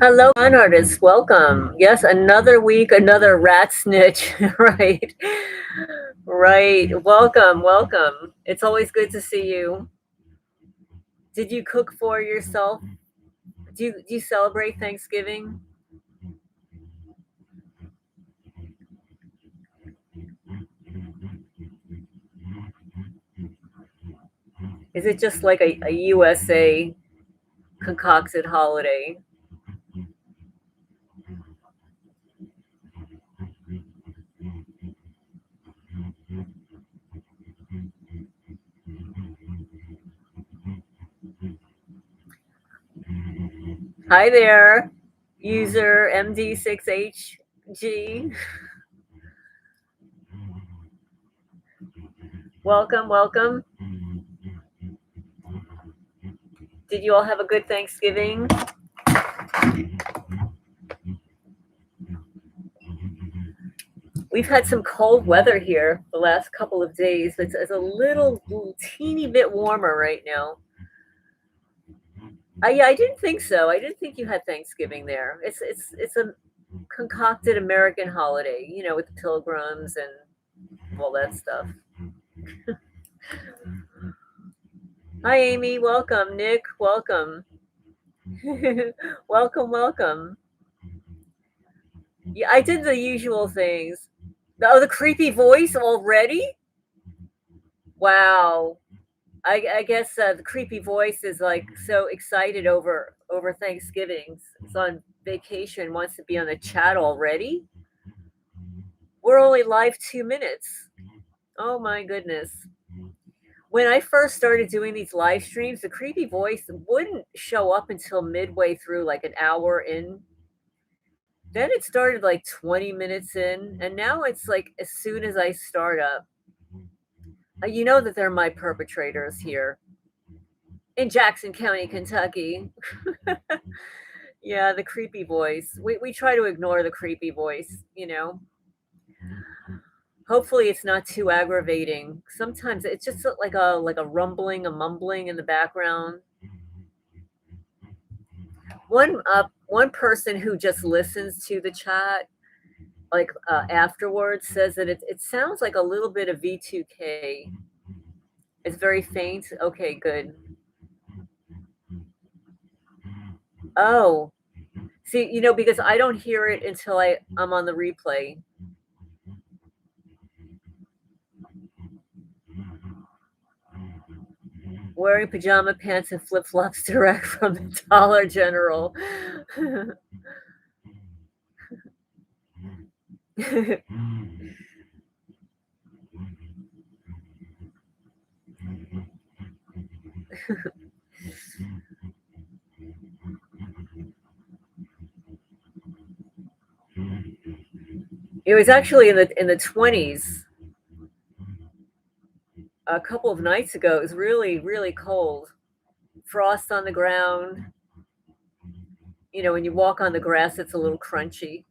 Hello, con artists. Welcome. Yes, another week, another rat snitch. Right. Right. Welcome. Welcome. It's always good to see you. Did you cook for yourself? Do you celebrate Thanksgiving? Is it just like a USA concocted holiday? Hi there, user MD6HG. Welcome, welcome. Did you all have a good Thanksgiving? We've had some cold weather here the last couple of days. It's a little teeny bit warmer right now. Yeah, I didn't think so. I didn't think you had Thanksgiving there. It's a concocted American holiday, with the pilgrims and all that stuff. Hi, Amy. Welcome. Nick, welcome. Welcome, welcome. Yeah, I did the usual things. Oh, the creepy voice already? Wow. I guess the creepy voice is like so excited over Thanksgiving. It's on vacation, wants to be on the chat already. We're only live 2 minutes. Oh my goodness. When I first started doing these live streams, the creepy voice wouldn't show up until midway through, like an hour in. Then it started like 20 minutes in, and now it's like as soon as I start up. You know that they're my perpetrators here in Jackson County, Kentucky. Yeah, the creepy voice. We try to ignore the creepy voice. Hopefully it's not too aggravating. Sometimes it's just like a rumbling, a mumbling in the background. One person who just listens to the chat, like afterwards, says that it sounds like a little bit of V2K. It's very faint. Okay, good. Oh, see, because I don't hear it until I'm on the replay. Wearing pajama pants and flip-flops direct from the Dollar General. It was actually in the 20s. A couple of nights ago. It was really, really cold. Frost on the ground. When you walk on the grass, it's a little crunchy.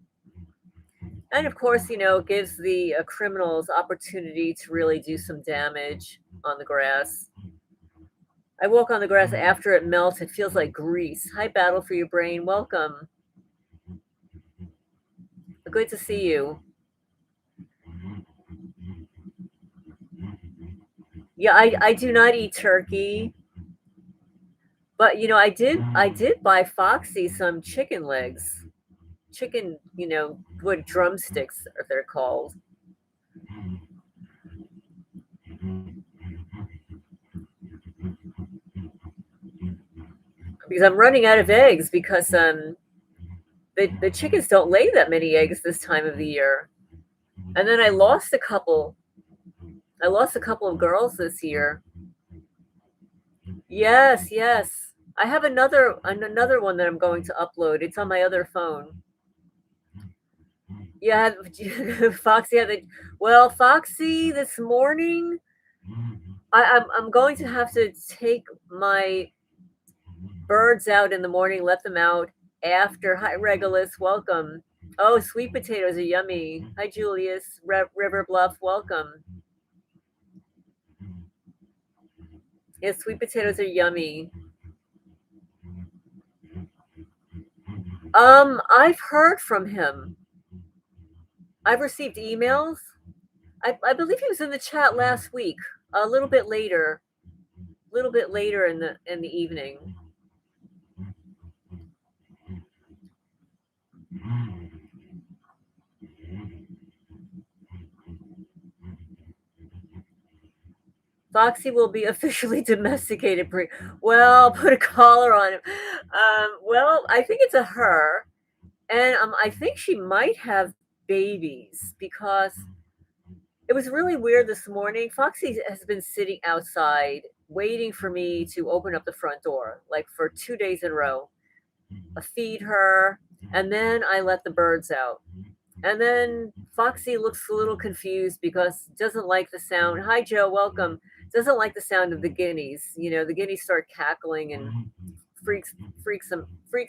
And of course, it gives the criminals opportunity to really do some damage on the grass. I walk on the grass after it melts. It feels like grease. Hi, Battle for Your Brain. Welcome. Good to see you. Yeah, I do not eat turkey. But I did buy Foxy some chicken legs. Chicken, what drumsticks they're called. Because I'm running out of eggs because the chickens don't lay that many eggs this time of the year. And then I lost a couple of girls this year. Yes, yes. I have another one that I'm going to upload. It's on my other phone. Yeah, Foxy had Foxy this morning. I'm going to have to take my birds out in the morning, let them out after. Hi, Regulus, welcome. Oh, sweet potatoes are yummy. Hi, Julius, River Bluff, welcome. Yeah, sweet potatoes are yummy. I've heard from him. I've received emails. I believe he was in the chat last week, a little bit later in the evening. Foxy will be officially domesticated. Well, put a collar on him. Well, I think it's a her, and I think she might have babies because it was really weird this morning. Foxy has been sitting outside waiting for me to open up the front door, like for 2 days in a row. I feed her, and then I let the birds out. And then Foxy looks a little confused because doesn't like the sound. Hi, Joe, welcome. Doesn't like the sound of the guineas. You know, the guineas start cackling and freaks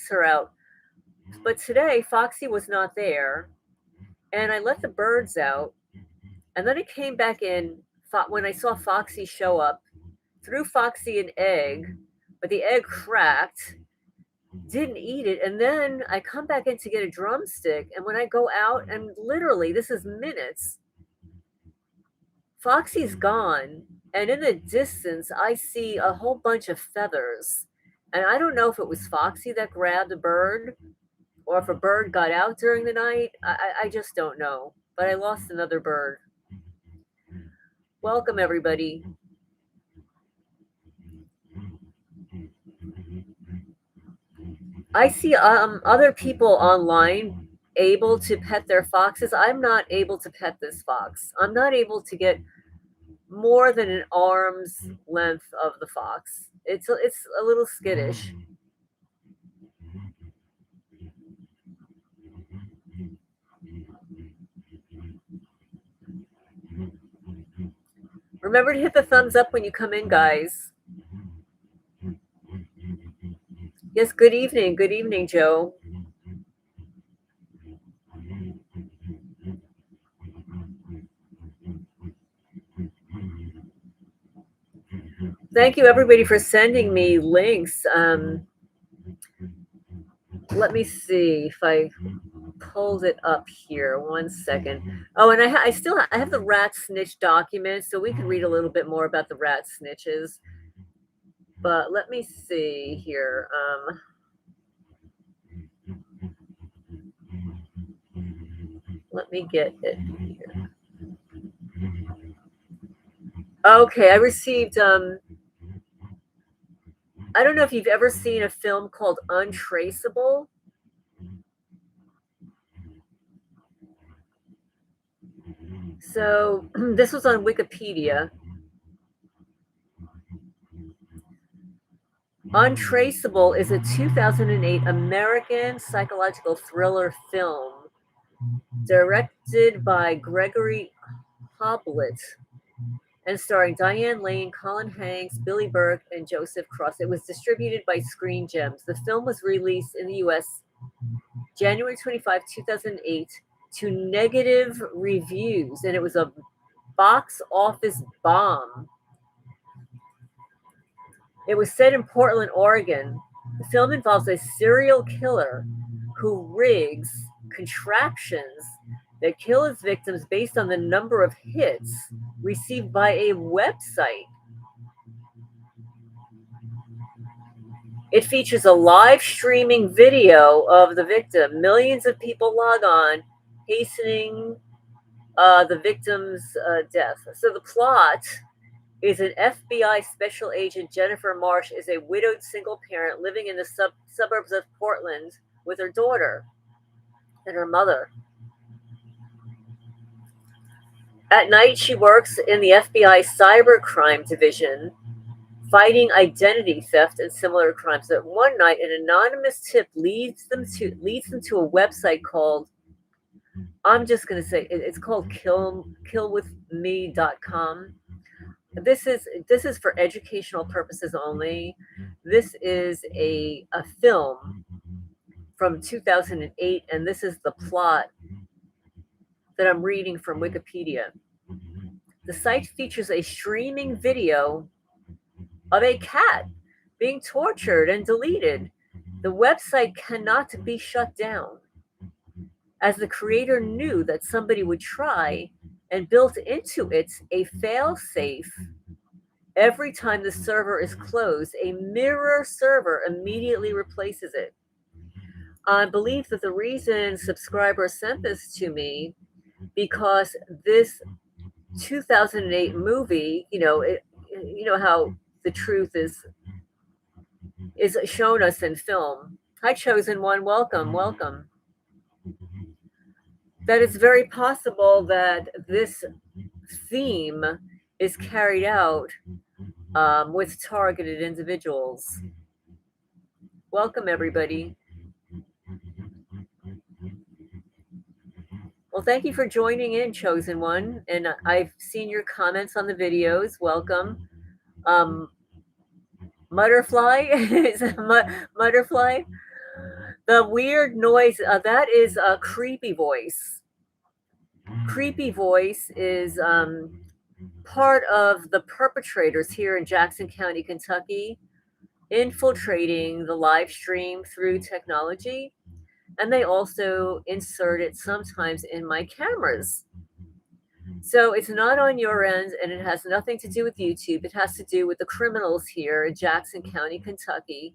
her out. But today, Foxy was not there, and I let the birds out, and then I came back in when I saw Foxy show up, threw Foxy an egg, but the egg cracked, didn't eat it, and then I come back in to get a drumstick, and when I go out, and literally, this is minutes, Foxy's gone, and in the distance, I see a whole bunch of feathers, and I don't know if it was Foxy that grabbed a bird, or if a bird got out during the night. I just don't know, but I lost another bird. Welcome, everybody. I see other people online able to pet their foxes. I'm not able to pet this fox. I'm not able to get more than an arm's length of the fox. It's a little skittish. Remember to hit the thumbs up when you come in, guys. Yes, good evening. Good evening, Joe. Thank you, everybody, for sending me links. Let me see if I pulled it up here. 1 second. Oh, and I still have the rat snitch document, so we can read a little bit more about the rat snitches. But let me see here. Let me get it here. Okay, I received. I don't know if you've ever seen a film called Untraceable. So this was on Wikipedia. Untraceable is a 2008 American psychological thriller film directed by Gregory Hoblit and starring Diane Lane, Colin Hanks, Billy Burke, and Joseph Cross. It was distributed by Screen Gems. The film was released in the U.S. January 25, 2008, to negative reviews, and it was a box office bomb. It was set in Portland, Oregon. The film involves a serial killer who rigs contraptions that kill his victims based on the number of hits received by a website. It features a live streaming video of the victim. Millions of people log on, hastening the victim's death. So the plot is an FBI special agent, Jennifer Marsh, is a widowed single parent living in the suburbs of Portland with her daughter and her mother. At night, she works in the FBI cybercrime division, fighting identity theft and similar crimes. That one night, an anonymous tip leads them to a website called, I'm just going to say it's called killwithme.com. This is for educational purposes only. This is a film from 2008, and this is the plot that I'm reading from Wikipedia. The site features a streaming video of a cat being tortured and deleted. The website cannot be shut down, as the creator knew that somebody would try and built into it a fail-safe. Every time the server is closed, a mirror server immediately replaces it. I believe that the reason subscribers sent this to me, because this 2008 movie, you know how the truth is shown us in film. Hi, chosen one, welcome, welcome. That it's very possible that this theme is carried out with targeted individuals. Welcome, everybody. Well, thank you for joining in, chosen one. And I've seen your comments on the videos. Welcome. Mutterfly is Mutterfly. The weird noise, that is a creepy voice. Creepy voice is part of the perpetrators here in Jackson County, Kentucky, infiltrating the live stream through technology. And they also insert it sometimes in my cameras. So it's not on your end, and it has nothing to do with YouTube. It has to do with the criminals here in Jackson County, Kentucky,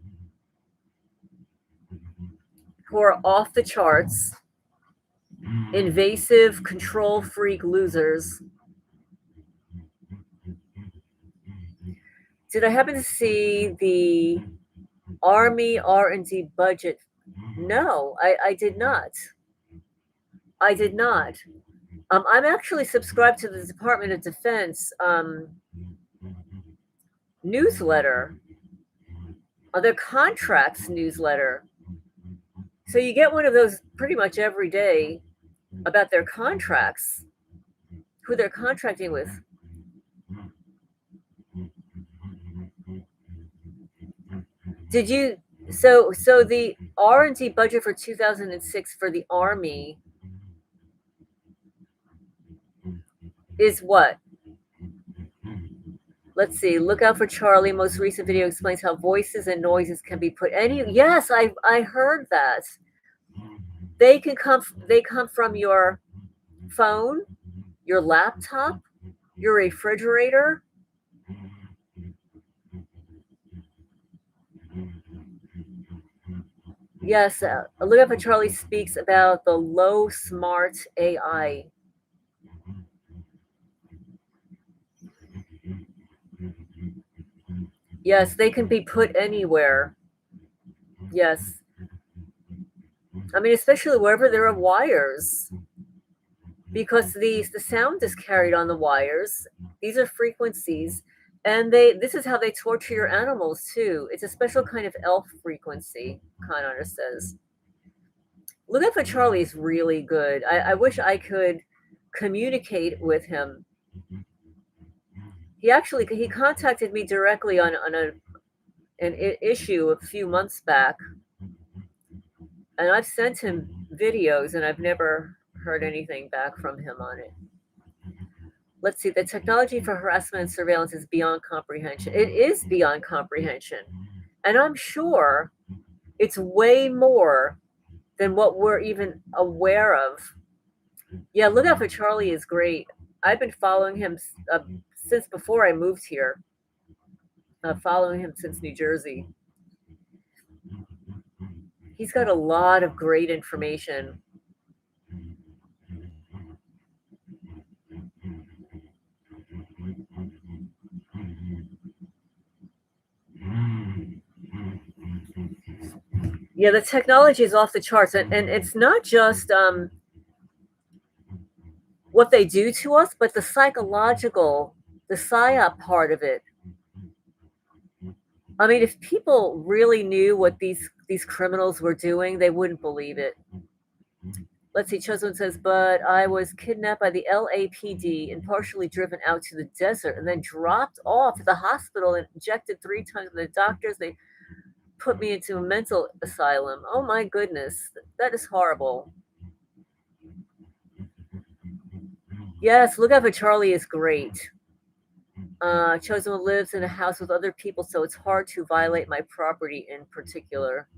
who are off the charts, invasive, control freak losers. Did I happen to see the Army R&D budget? No, I did not. I did not. I'm actually subscribed to the Department of Defense newsletter, their contracts newsletter. So you get one of those pretty much every day about their contracts, who they're contracting with. Did you? So the R&D budget for 2006 for the Army is what? Let's see. Look out for Charlie. Most recent video explains how voices and noises can be put Yes, I heard that. They come from your phone, your laptop, your refrigerator. Yes, look up for Charlie speaks about the low smart AI. Yes, they can be put anywhere. Yes. I mean, especially wherever there are wires, because the sound is carried on the wires. These are frequencies, and this is how they torture your animals too. It's a special kind of elf frequency, Con Honor says. Look out for Charlie is really good. I wish I could communicate with him. He contacted me directly on an issue a few months back, and I've sent him videos, and I've never heard anything back from him on it. Let's see. The technology for harassment and surveillance is beyond comprehension. It is beyond comprehension, and I'm sure it's way more than what we're even aware of. Yeah, look out for Charlie is great. I've been following him since before I moved here. Following him since New Jersey. He's got a lot of great information. Yeah, the technology is off the charts, and it's not just what they do to us, but the psychological, the Psy-op part of it. I mean, if people really knew what these criminals were doing, they wouldn't believe it. Let's see, Chosen says, but I was kidnapped by the LAPD and partially driven out to the desert and then dropped off at the hospital and injected 3 times with the doctors. They put me into a mental asylum. Oh my goodness, that is horrible. Yes, Look Out for Charlie is great. Chosen one lives in a house with other people, so it's hard to violate my property in particular.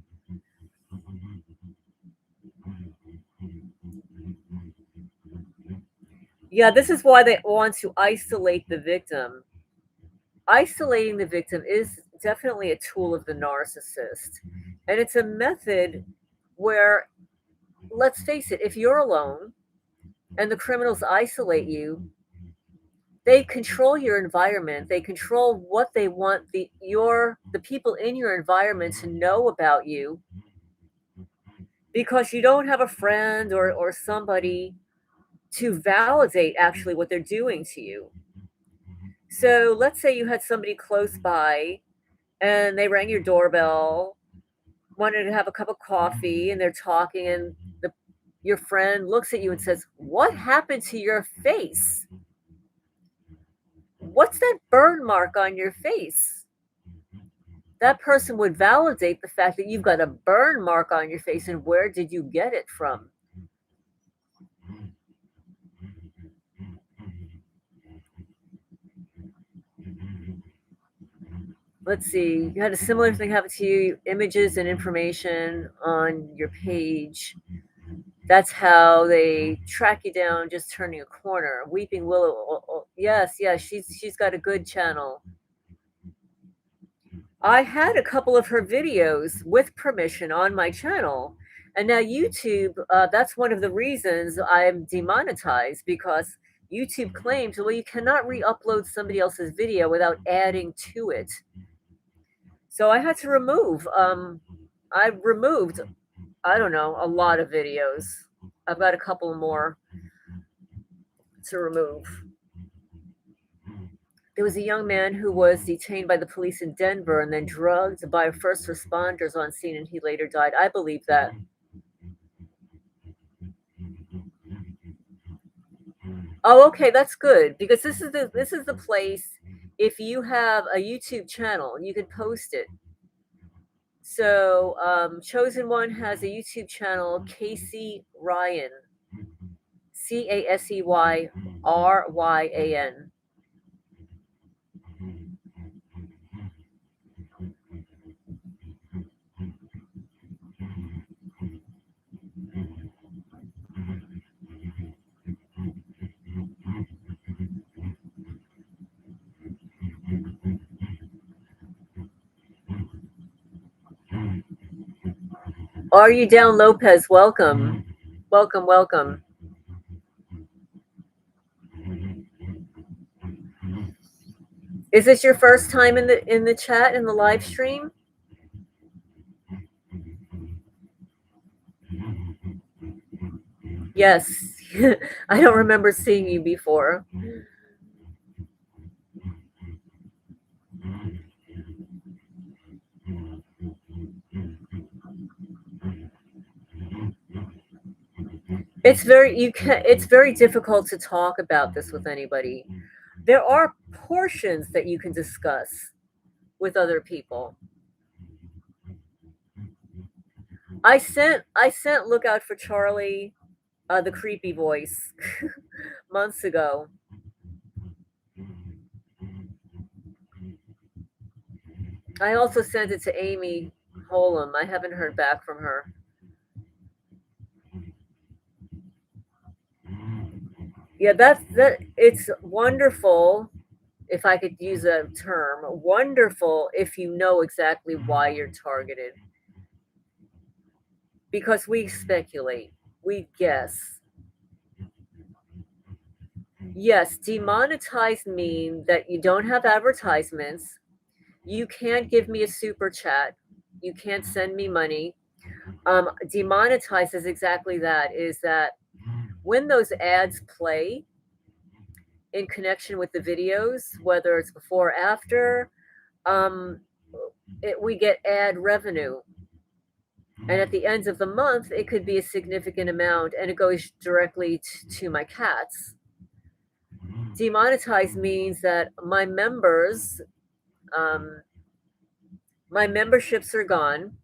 Yeah, this is why they want to isolate the victim. Isolating the victim is definitely a tool of the narcissist. And it's a method where, let's face it, if you're alone and the criminals isolate you, they control your environment. They control what they want the people in your environment to know about you, because you don't have a friend or somebody to validate actually what they're doing to you. So let's say you had somebody close by and they rang your doorbell, wanted to have a cup of coffee, and they're talking, and your friend looks at you and says, "What happened to your face? What's that burn mark on your face?" That person would validate the fact that you've got a burn mark on your face, and where did you get it from? Let's see, you had a similar thing happen to you, images and information on your page. That's how they track you down just turning a corner. Weeping Willow. Yes, yes, she's got a good channel. I had a couple of her videos with permission on my channel. And now YouTube, that's one of the reasons I'm demonetized, because YouTube claims, well, you cannot re-upload somebody else's video without adding to it. So I had to remove. I removed, I don't know, a lot of videos. I've got a couple more to remove. There was a young man who was detained by the police in Denver and then drugged by first responders on scene, and he later died. I believe that. Oh, okay, that's good, because this is the place. If you have a YouTube channel, you can post it. So, Chosen One has a YouTube channel, Casey Ryan, CASEYRYAN. Are you down, Lopez? Welcome, welcome, welcome. Is this your first time in the chat, in the live stream? Yes. I don't remember seeing you before. It's very difficult to talk about this with anybody. There are portions that you can discuss with other people. I sent Look Out for Charlie, the creepy voice, months ago. I also sent it to Amy Holm. I haven't heard back from her. Yeah, that it's wonderful, if I could use a term, wonderful if you know exactly why you're targeted. Because we speculate, we guess. Yes, demonetized mean that you don't have advertisements, you can't give me a super chat, you can't send me money. Demonetized is exactly that, is that when those ads play in connection with the videos, whether it's before or after, we get ad revenue. And at the end of the month, it could be a significant amount, and it goes directly to my cats. Demonetized means that my members, my memberships are gone.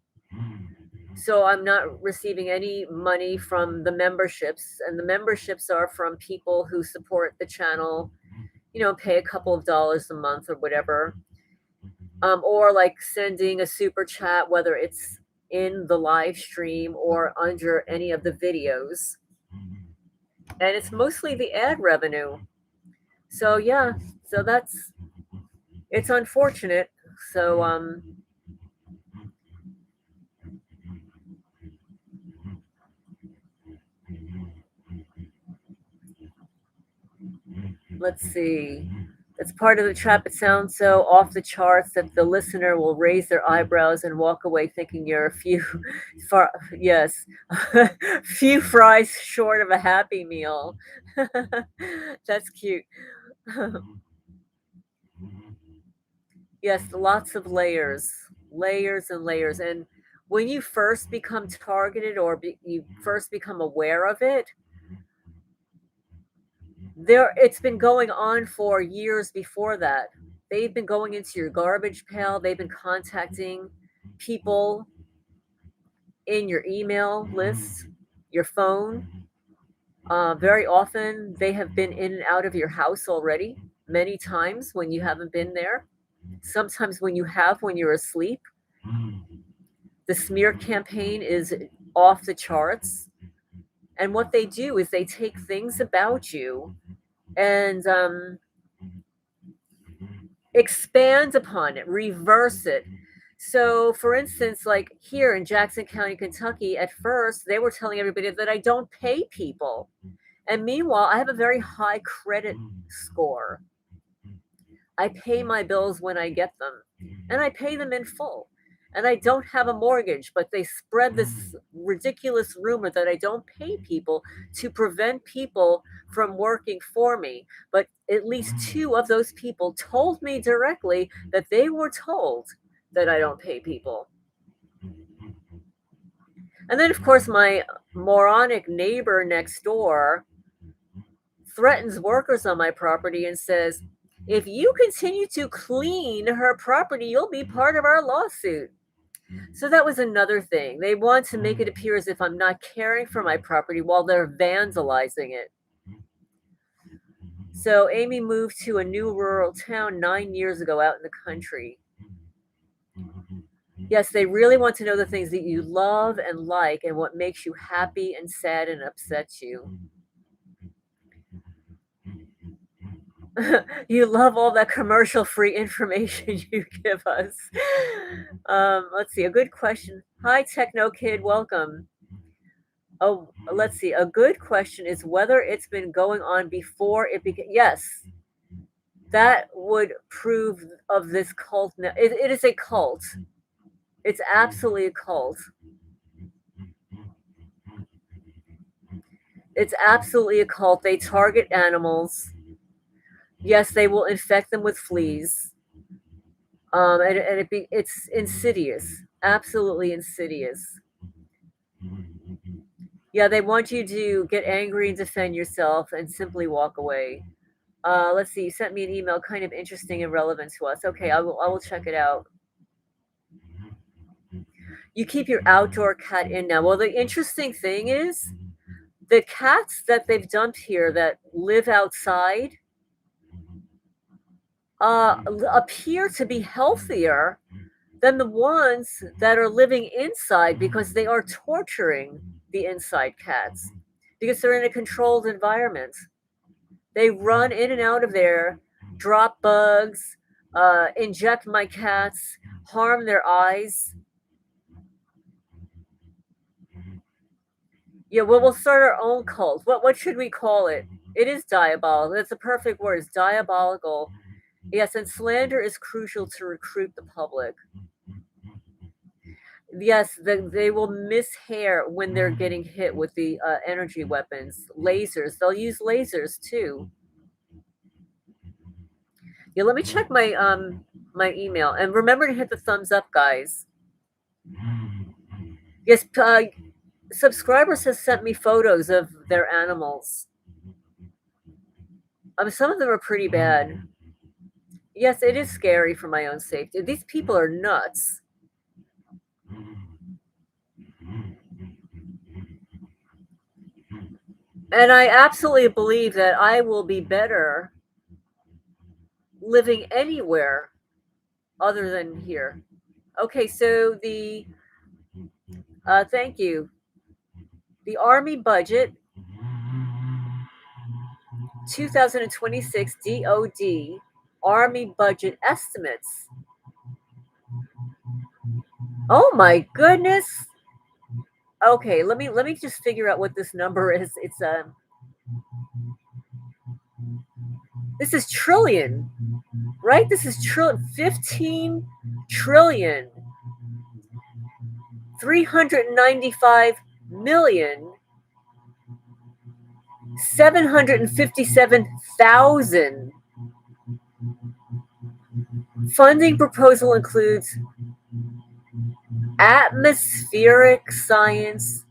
So I'm not receiving any money from the memberships, and the memberships are from people who support the channel pay a couple of dollars a month or whatever. Or like sending a super chat, whether it's in the live stream or under any of the videos. And it's mostly the ad revenue. So yeah, so it's unfortunate. So let's see. It's part of the trap. It sounds so off the charts that the listener will raise their eyebrows and walk away thinking you're a few, yes, few fries short of a Happy Meal. That's cute. Yes, lots of layers, layers and layers. And when you first become targeted or you first become aware of it, it's been going on for years before that. They've been going into your garbage pail. They've been contacting people in your email list, your phone. Very often, they have been in and out of your house already, many times when you haven't been there. Sometimes when you're asleep. The smear campaign is off the charts. And what they do is they take things about you and expand upon it, reverse it. So, for instance, like here in Jackson County, Kentucky, at first they were telling everybody that I don't pay people. And meanwhile, I have a very high credit score. I pay my bills when I get them, and I pay them in full. And I don't have a mortgage, but they spread this ridiculous rumor that I don't pay people to prevent people from working for me. But at least two of those people told me directly that they were told that I don't pay people. And then, of course, my moronic neighbor next door threatens workers on my property and says, if you continue to clean her property, you'll be part of our lawsuit. So that was another thing. They want to make it appear as if I'm not caring for my property while they're vandalizing it. So Amy moved to a new rural town 9 years ago out in the country. Yes, they really want to know the things that you love and like and what makes you happy and sad and upsets you. You love all that commercial-free information you give us. Let's see, a good question. Hi, Techno Kid, welcome. Oh, let's see. A good question is whether it's been going on before it began. Yes, that would prove of this cult. It is a cult. It's absolutely a cult. It's absolutely a cult. They target animals. Yes, they will infect them with fleas. And it's insidious, absolutely insidious. Yeah, they want you to get angry and defend yourself and simply walk away. Let's see. You sent me an email, kind of interesting and relevant to us. Okay, I will check it out. You keep your outdoor cat in now. Well, the interesting thing is, the cats that they've dumped here that live outside appear to be healthier than the ones that are living inside because they are torturing the inside cats because they're in a controlled environment. They run in and out of there, drop bugs, inject my cats, harm their eyes. Yeah, well, we'll start our own cult. What should we call it? It is diabolical. That's a perfect word. It's diabolical. Yes, and slander is crucial to recruit the public. Yes, they will miss hair when they're getting hit with the energy weapons, lasers. They'll use lasers too. Yeah, let me check my email and remember to hit the thumbs up, guys. Yes, subscribers have sent me photos of their animals. Some of them are pretty bad. Yes, it is scary for my own safety. These people are nuts. And I absolutely believe that I will be better living anywhere other than here. Okay, so thank you. The Army budget 2026 DOD Army budget estimates. Oh my goodness. Okay, let me just figure out what this number is. It's this is trillion, right? This is 15 trillion 395 million 757,000. Funding proposal includes atmospheric science,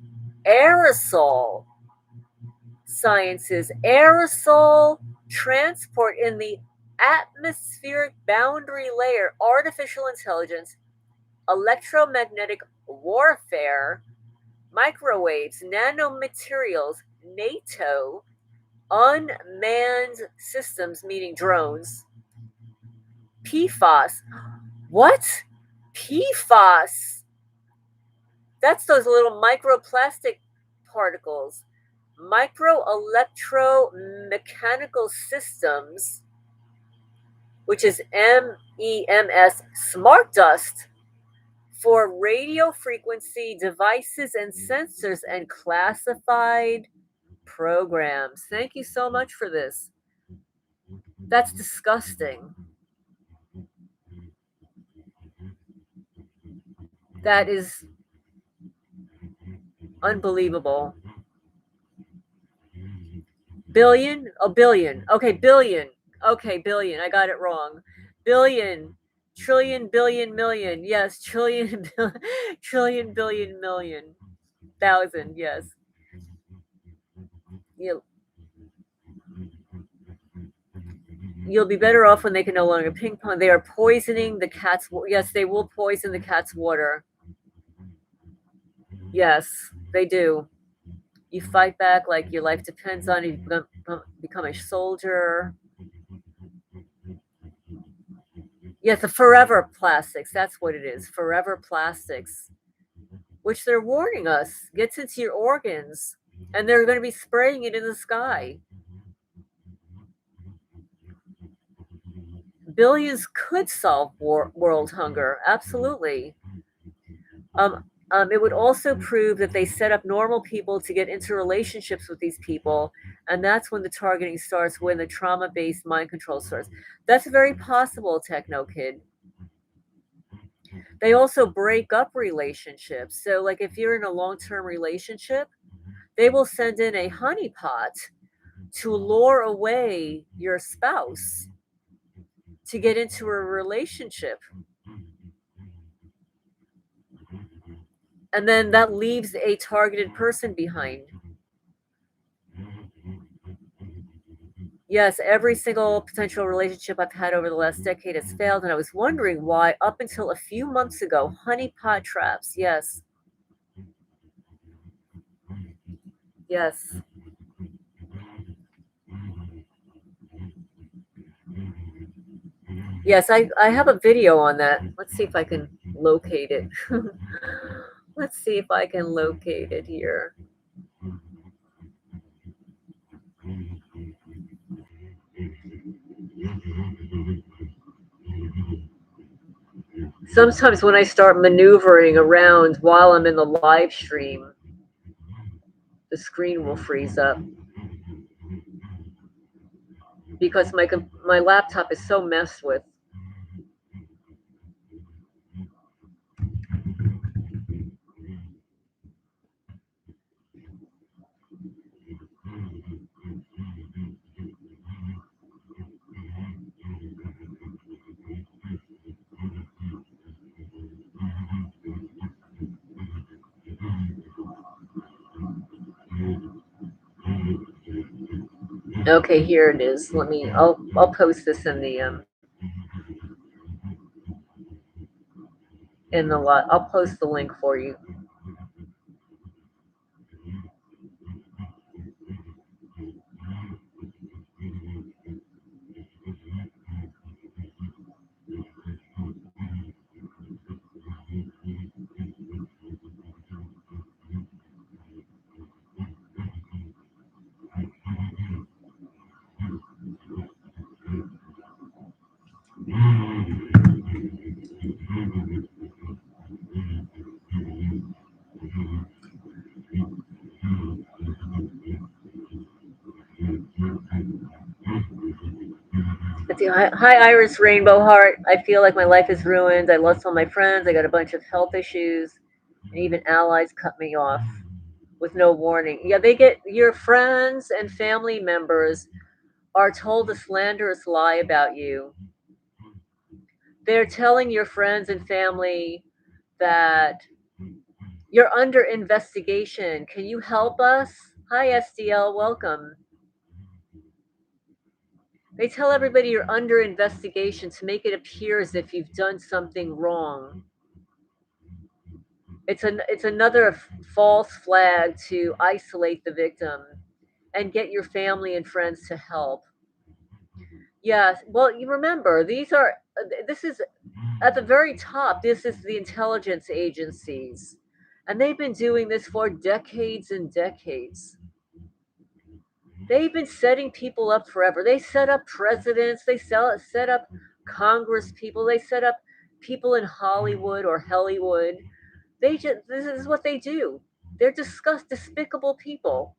aerosol sciences, aerosol transport in the atmospheric boundary layer, artificial intelligence, electromagnetic warfare, microwaves, nanomaterials, NATO, unmanned systems, meaning drones, PFAS. What? PFAS. That's those little microplastic particles. Micro electromechanical systems, which is MEMS, smart dust for radio frequency devices and sensors and classified programs. Thank you so much for this. That's disgusting. That is unbelievable. Billion? Oh, billion. Okay, billion. Okay, billion. I got it wrong. Billion. Trillion, billion, million. Yes, trillion, trillion, billion, million. Thousand, yes. You'll be better off when they can no longer ping pong. They are poisoning the cat's. Yes, they will poison the cat's water. Yes, they do. You fight back like your life depends on it. You become a soldier. Yes, the forever plastics. That's what it is. Forever plastics, which they're warning us gets into your organs, and they're going to be spraying it in the sky. Billions could solve world hunger. Absolutely. It would also prove that they set up normal people to get into relationships with these people. And that's when the targeting starts, when the trauma based mind control starts. That's very possible, Techno Kid. They also break up relationships. So, like if you're in a long term relationship, they will send in a honeypot to lure away your spouse to get into a relationship. And then that leaves a targeted person behind. Yes, every single potential relationship I've had over the last decade has failed, and I was wondering why up until a few months ago. Honeypot traps, yes. Yes. Yes, I have a video on that. Let's see if I can locate it. Let's see if I can locate it here. Sometimes when I start maneuvering around while I'm in the live stream, the screen will freeze up because my laptop is so messed with. Okay, here it is. I'll post this in the lot. I'll post the link for you. Hi, Iris Rainbow Heart. I feel like my life is ruined. I lost all my friends. I got a bunch of health issues, and even allies cut me off with no warning. Yeah, they get your friends and family members are told a slanderous lie about you. They're telling your friends and family that you're under investigation. Can you help us? Hi, SDL. Welcome. They tell everybody you're under investigation to make it appear as if you've done something wrong. It's another false flag to isolate the victim and get your family and friends to help. Yes, well, you remember this is at the very top. This is the intelligence agencies, and they've been doing this for decades and decades. They've been setting people up forever. They set up presidents. Set up Congress people. They set up people in Hollywood or Hollywood. This is what they do. They're despicable people.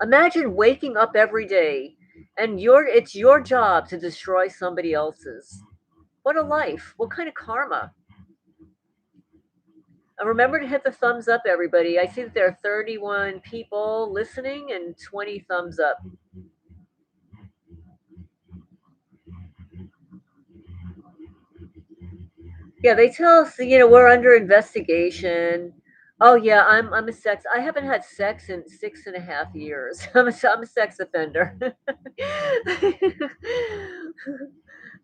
Imagine waking up every day and it's your job to destroy somebody else's. What a life. What kind of karma? And remember to hit the thumbs up, everybody. I see that there are 31 people listening and 20 thumbs up. Yeah, they tell us, we're under investigation. Oh yeah, I'm a sex. I haven't had sex in 6.5 years. I'm a sex offender.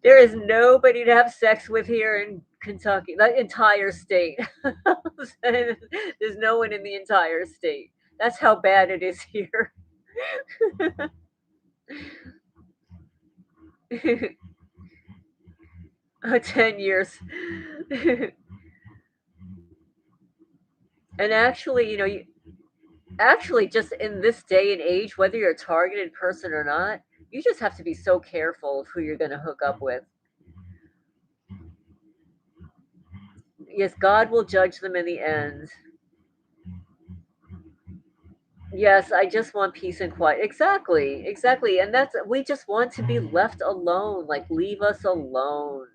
There is nobody to have sex with here in Kentucky, the entire state. There's no one in the entire state. That's how bad it is here. 10 years. And actually, actually, just in this day and age, whether you're a targeted person or not, you just have to be so careful of who you're going to hook up with. Yes, God will judge them in the end. Yes, I just want peace and quiet. Exactly, exactly. And we just want to be left alone, like leave us alone.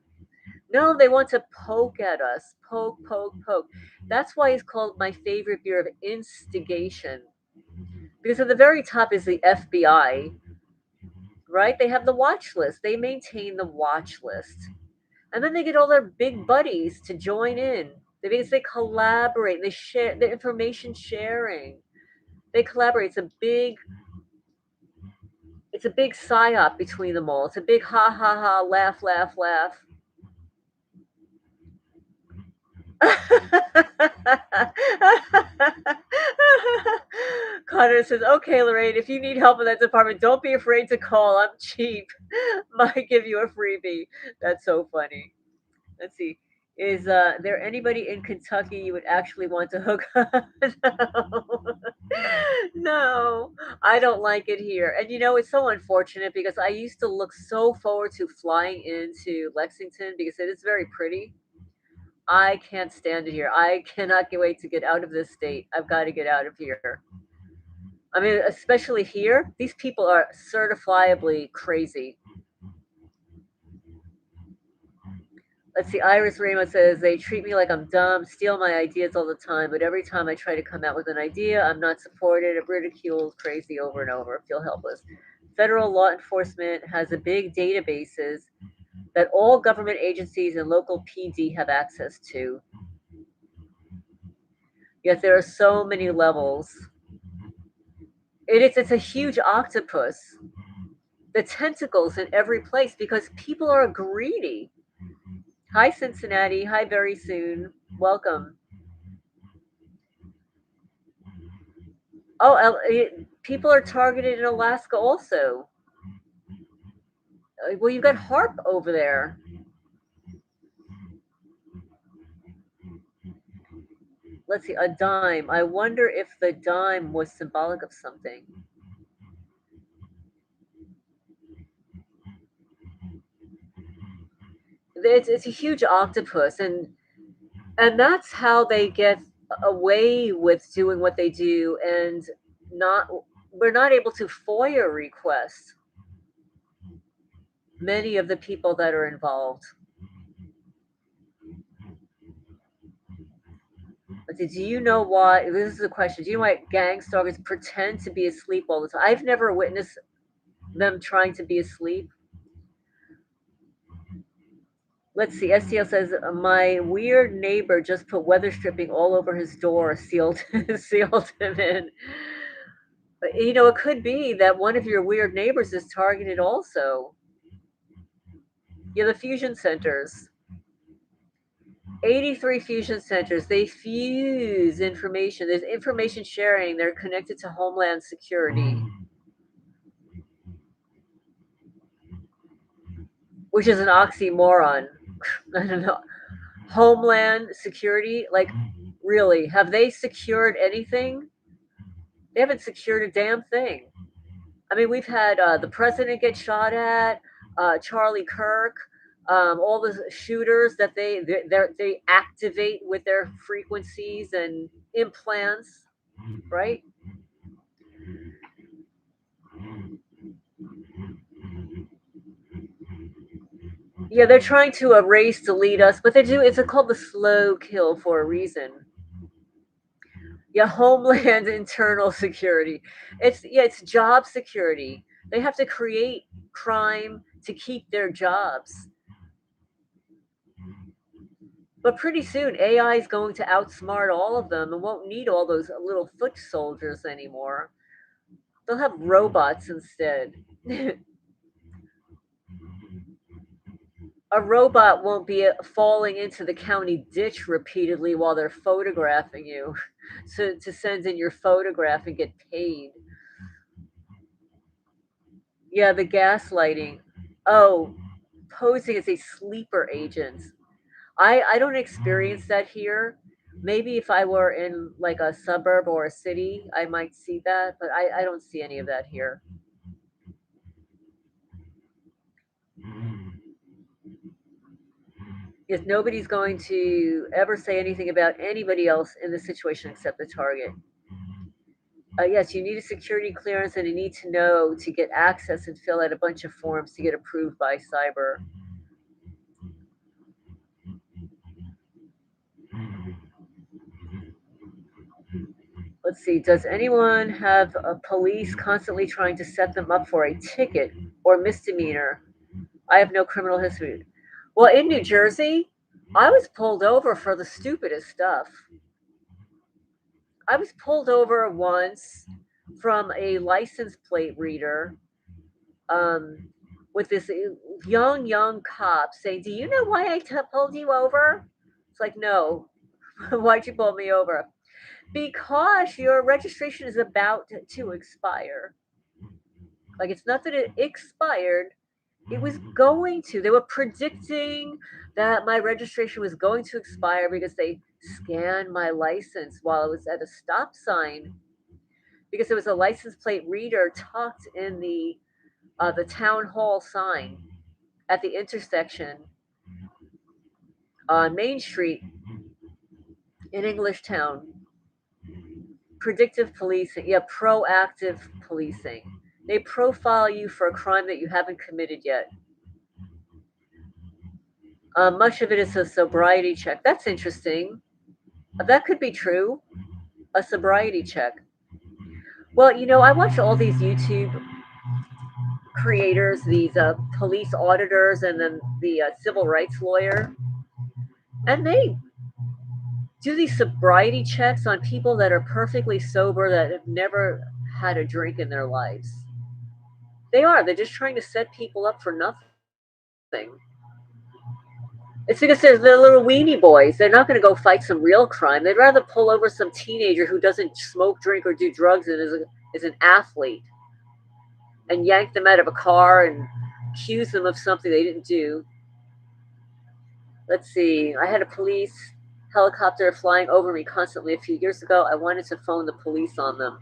No, they want to poke at us. Poke, poke, poke. That's why it's called my favorite beer of instigation. Because at the very top is the FBI, right? They have the watch list. They maintain the watch list. And then they get all their big buddies to join in. Because they collaborate, they share the information sharing. They collaborate. It's a big psy-op between them all. It's a big ha ha ha, laugh, laugh, laugh. Connor says, "Okay, Lorraine, if you need help in that department, don't be afraid to call. I'm cheap. Might give you a freebie." That's so funny. Let's see. Is there anybody in Kentucky you would actually want to hook up? No. No, I don't like it here. And it's so unfortunate because I used to look so forward to flying into Lexington because it is very pretty. I can't stand it here. I cannot wait to get out of this state. I've got to get out of here. I mean, especially here, these people are certifiably crazy. Let's see, Iris Raymond says, they treat me like I'm dumb, steal my ideas all the time, but every time I try to come out with an idea, I'm not supported, I'm ridiculed, crazy over and over, feel helpless. Federal law enforcement has a big databases that all government agencies and local PD have access to. Yet there are so many levels. It's a huge octopus. The tentacles in every place because people are greedy. Hi, Cincinnati. Hi, very soon. Welcome. Oh, people are targeted in Alaska also. Well, you've got HARP over there. Let's see, a dime. I wonder if the dime was symbolic of something. it's a huge octopus, and that's how they get away with doing what they do, and not we're not able to FOIA request many of the people that are involved. But do you know why? This is a question. Do you know why gang stalkers pretend to be asleep all the time? I've never witnessed them trying to be asleep. Let's see. STL says my weird neighbor just put weather stripping all over his door, sealed sealed him in. But, it could be that one of your weird neighbors is targeted also. Yeah, the fusion centers. 83 fusion centers. They fuse information. There's information sharing. They're connected to Homeland Security, which is an oxymoron. I don't know. Homeland Security, like, really, have they secured anything? They haven't secured a damn thing. I mean, we've had the president get shot at, Charlie Kirk, all the shooters that they activate with their frequencies and implants, right? Yeah, they're trying to erase, delete us, but they do. It's called the slow kill for a reason. Yeah, Homeland Internal Security. It's job security. They have to create crime to keep their jobs. But pretty soon, AI is going to outsmart all of them and won't need all those little foot soldiers anymore. They'll have robots instead. A robot won't be falling into the county ditch repeatedly while they're photographing you to send in your photograph and get paid. Yeah, the gaslighting. Oh, posing as a sleeper agent. I don't experience that here. Maybe if I were in like a suburb or a city, I might see that, but I don't see any of that here. Yes, nobody's going to ever say anything about anybody else in this situation except the target. Yes, you need a security clearance and you need to know to get access and fill out a bunch of forms to get approved by cyber. Let's see, does anyone have a police constantly trying to set them up for a ticket or misdemeanor? I have no criminal history. Well, in New Jersey, I was pulled over for the stupidest stuff. I was pulled over once from a license plate reader, um, with this young cop saying, "Do you know why pulled you over?" It's like, "No." Why'd you pull me over? Because your registration is about to expire. Like, it's not that it expired, it was going to. They were predicting that my registration was going to expire because they scanned my license while I was at a stop sign, because there was a license plate reader tucked in the town hall sign at the intersection on Main Street in Englishtown. Predictive policing, yeah, proactive policing. They profile you for a crime that you haven't committed yet. Much of it is a sobriety check. That's interesting. That could be true. A sobriety check. Well, I watch all these YouTube creators, these police auditors, and then the civil rights lawyer, and they do these sobriety checks on people that are perfectly sober, that have never had a drink in their lives. They are. They're just trying to set people up for nothing. It's because they're little weenie boys. They're not going to go fight some real crime. They'd rather pull over some teenager who doesn't smoke, drink, or do drugs and is an athlete, and yank them out of a car and accuse them of something they didn't do. Let's see. I had a police helicopter flying over me constantly a few years ago. I wanted to phone the police on them.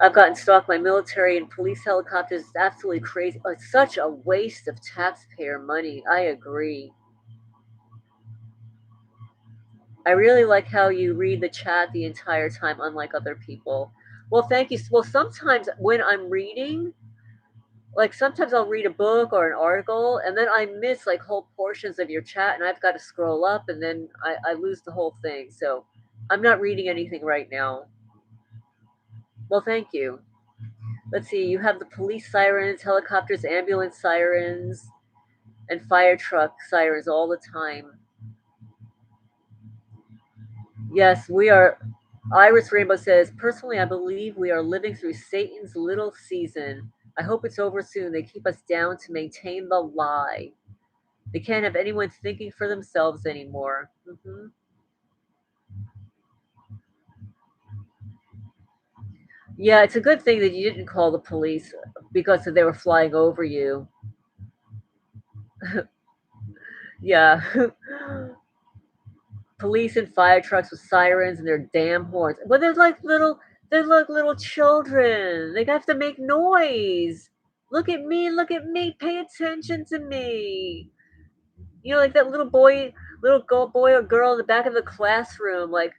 I've gotten stalked by military and police helicopters. It's absolutely crazy. Oh, it's such a waste of taxpayer money. I agree. I really like how you read the chat the entire time, unlike other people. Well, thank you. Well, sometimes when I'm reading, like sometimes I'll read a book or an article and then I miss like whole portions of your chat and I've got to scroll up and then I lose the whole thing. So I'm not reading anything right now. Well, thank you. Let's see, you have the police sirens, helicopters, ambulance sirens, and fire truck sirens all the time. Yes, we are. Iris Rainbow says, personally, I believe we are living through Satan's little season. I hope it's over soon. They keep us down to maintain the lie. They can't have anyone thinking for themselves anymore. Yeah, it's a good thing that you didn't call the police because they were flying over you. Yeah. Police and fire trucks with sirens and their damn horns. But they're like little children. They have to make noise. Look at me, pay attention to me. You know, like that boy or girl in the back of the classroom, like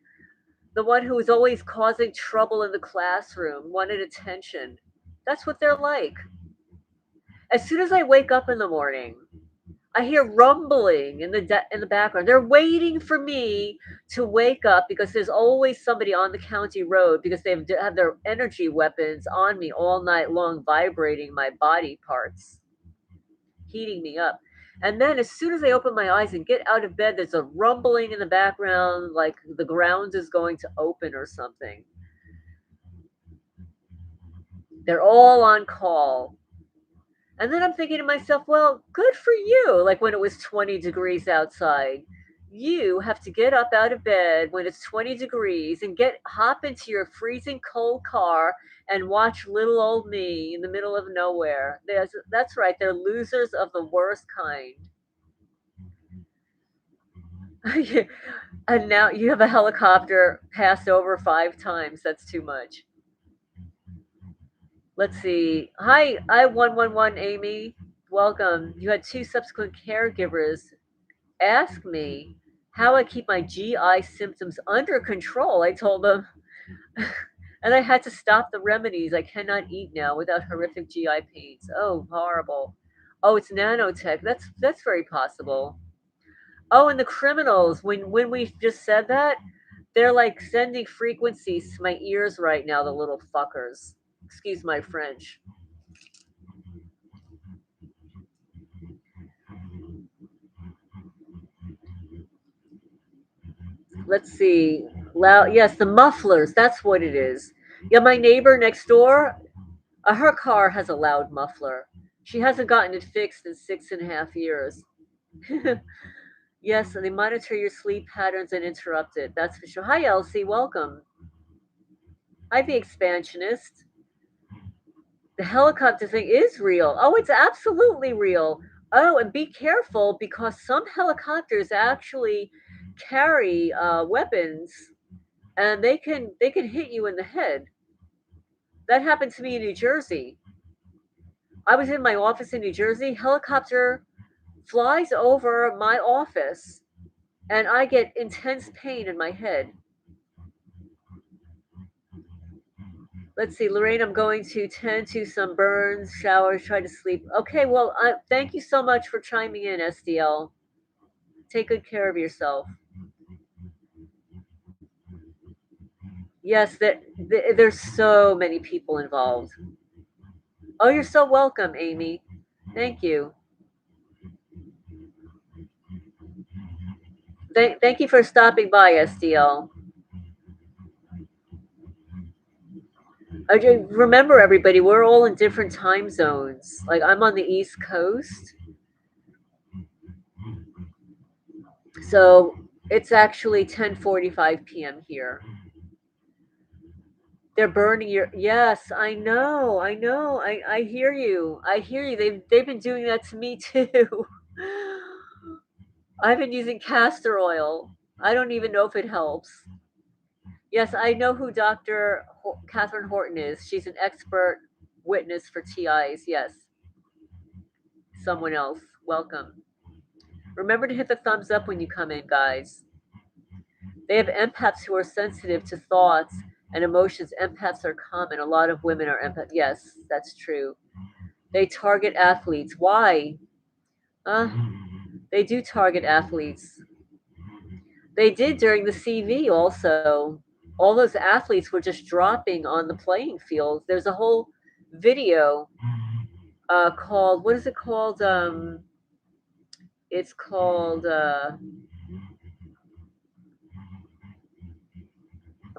the one who was always causing trouble in the classroom, wanted attention. That's what they're like. As soon as I wake up in the morning, I hear rumbling in the background. They're waiting for me to wake up because there's always somebody on the county road because have their energy weapons on me all night long, vibrating my body parts, heating me up. And then as soon as I open my eyes and get out of bed, there's a rumbling in the background, like the ground is going to open or something. They're all on call. And then I'm thinking to myself, well, good for you. Like when it was 20 degrees outside, you have to get up out of bed when it's 20 degrees and hop into your freezing cold car and watch little old me in the middle of nowhere. That's right. They're losers of the worst kind. And now you have a helicopter passed over 5 times. That's too much. Let's see. Hi, I111 Amy. Welcome. You had 2 subsequent caregivers ask me how I keep my GI symptoms under control. I told them, and I had to stop the remedies. I cannot eat now without horrific GI pains. Oh, horrible. Oh, it's nanotech. That's very possible. Oh, and the criminals. When we just said that, they're like sending frequencies to my ears right now. The little fuckers. Excuse my French. Let's see. Loud. Yes, the mufflers. That's what it is. Yeah, my neighbor next door, her car has a loud muffler. She hasn't gotten it fixed in 6.5 years. Yes, they monitor your sleep patterns and interrupt it. That's for sure. Hi, Elsie. Welcome. Hi, the expansionist. The helicopter thing is real. Oh, it's absolutely real. Oh, and be careful because some helicopters actually carry weapons, and they can hit you in the head. That happened to me in New Jersey. I was in my office in New Jersey. Helicopter flies over my office, and I get intense pain in my head. Let's see, Lorraine, I'm going to tend to some burns, showers, try to sleep. Okay, well, thank you so much for chiming in, SDL. Take good care of yourself. Yes, there's so many people involved. Oh, you're so welcome, Amy. Thank you. Thank you for stopping by, SDL. Remember, everybody, we're all in different time zones. Like, I'm on the East Coast. So it's actually 10:45 p.m. here. They're burning your. Yes, I know. I hear you. I hear you. They've been doing that to me too. I've been using castor oil. I don't even know if it helps. Yes, I know who Dr. Catherine Horton is. She's an expert witness for TIs. Yes, someone else. Welcome. Remember to hit the thumbs up when you come in, guys. They have empaths who are sensitive to thoughts and emotions. Empaths are common. A lot of women are empaths. Yes, that's true. They target athletes. Why? Uh, they do target athletes. They did during the CV also. All those athletes were just dropping on the playing field. There's a whole video called, what is it called? It's called, I'm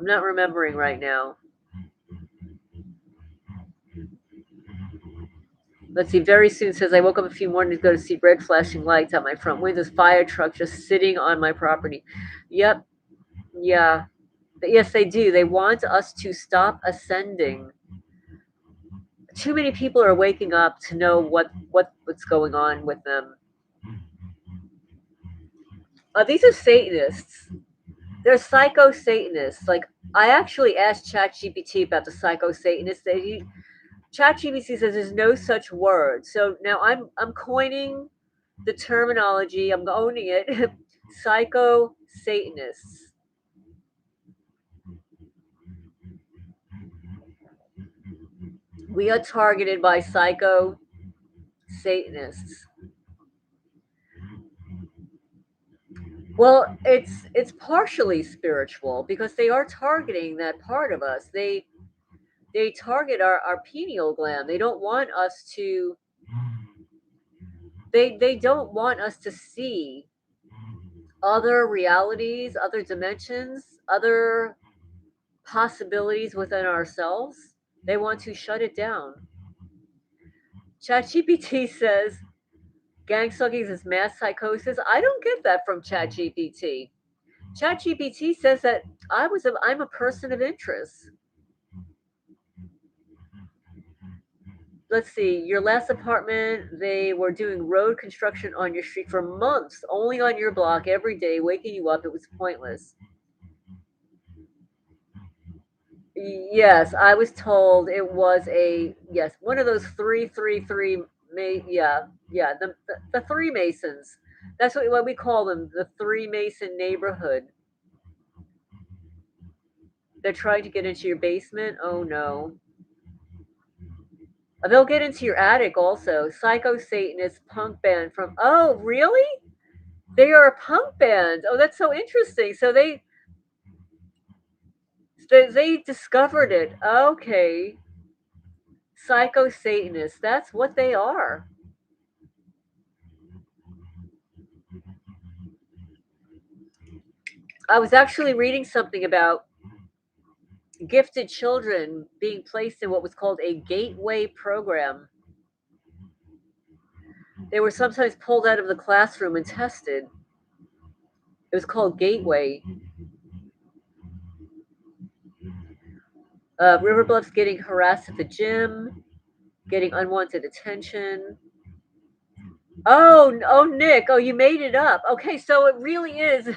not remembering right now. Let's see, very soon says, I woke up a few mornings ago to see red flashing lights out my front windows, fire truck just sitting on my property. Yep, yeah. Yes, they do. They want us to stop ascending. Too many people are waking up to know what's going on with them. These are Satanists. They're psycho Satanists. Like, I actually asked ChatGPT about the psycho Satanists. ChatGPT says there's no such word. So now I'm coining the terminology. I'm owning it. Psycho Satanists. We are targeted by psycho Satanists. Well, it's partially spiritual because they are targeting that part of us. They target our pineal gland. They don't want us to they don't want us to see other realities, other dimensions, other possibilities within ourselves. They want to shut it down. ChatGPT says gang suckings is mass psychosis. I don't get that from ChatGPT. ChatGPT says that I'm a person of interest. Let's see, your last apartment, they were doing road construction on your street for months, only on your block every day, waking you up. It was pointless. Yes, I was told it was one of those 333 yeah, the three Masons. That's what we call them, the three Mason neighborhood. They're trying to get into your basement. Oh no. They'll get into your attic also. Psycho Satanist punk band from, oh, really? They are a punk band. Oh, that's so interesting. So they discovered it. Okay. Psycho Satanists. That's what they are. I was actually reading something about gifted children being placed in what was called a gateway program. They were sometimes pulled out of the classroom and tested. It was called Gateway. River Bluff's getting harassed at the gym, getting unwanted attention. Oh, Nick. Oh, you made it up. Okay, so it really is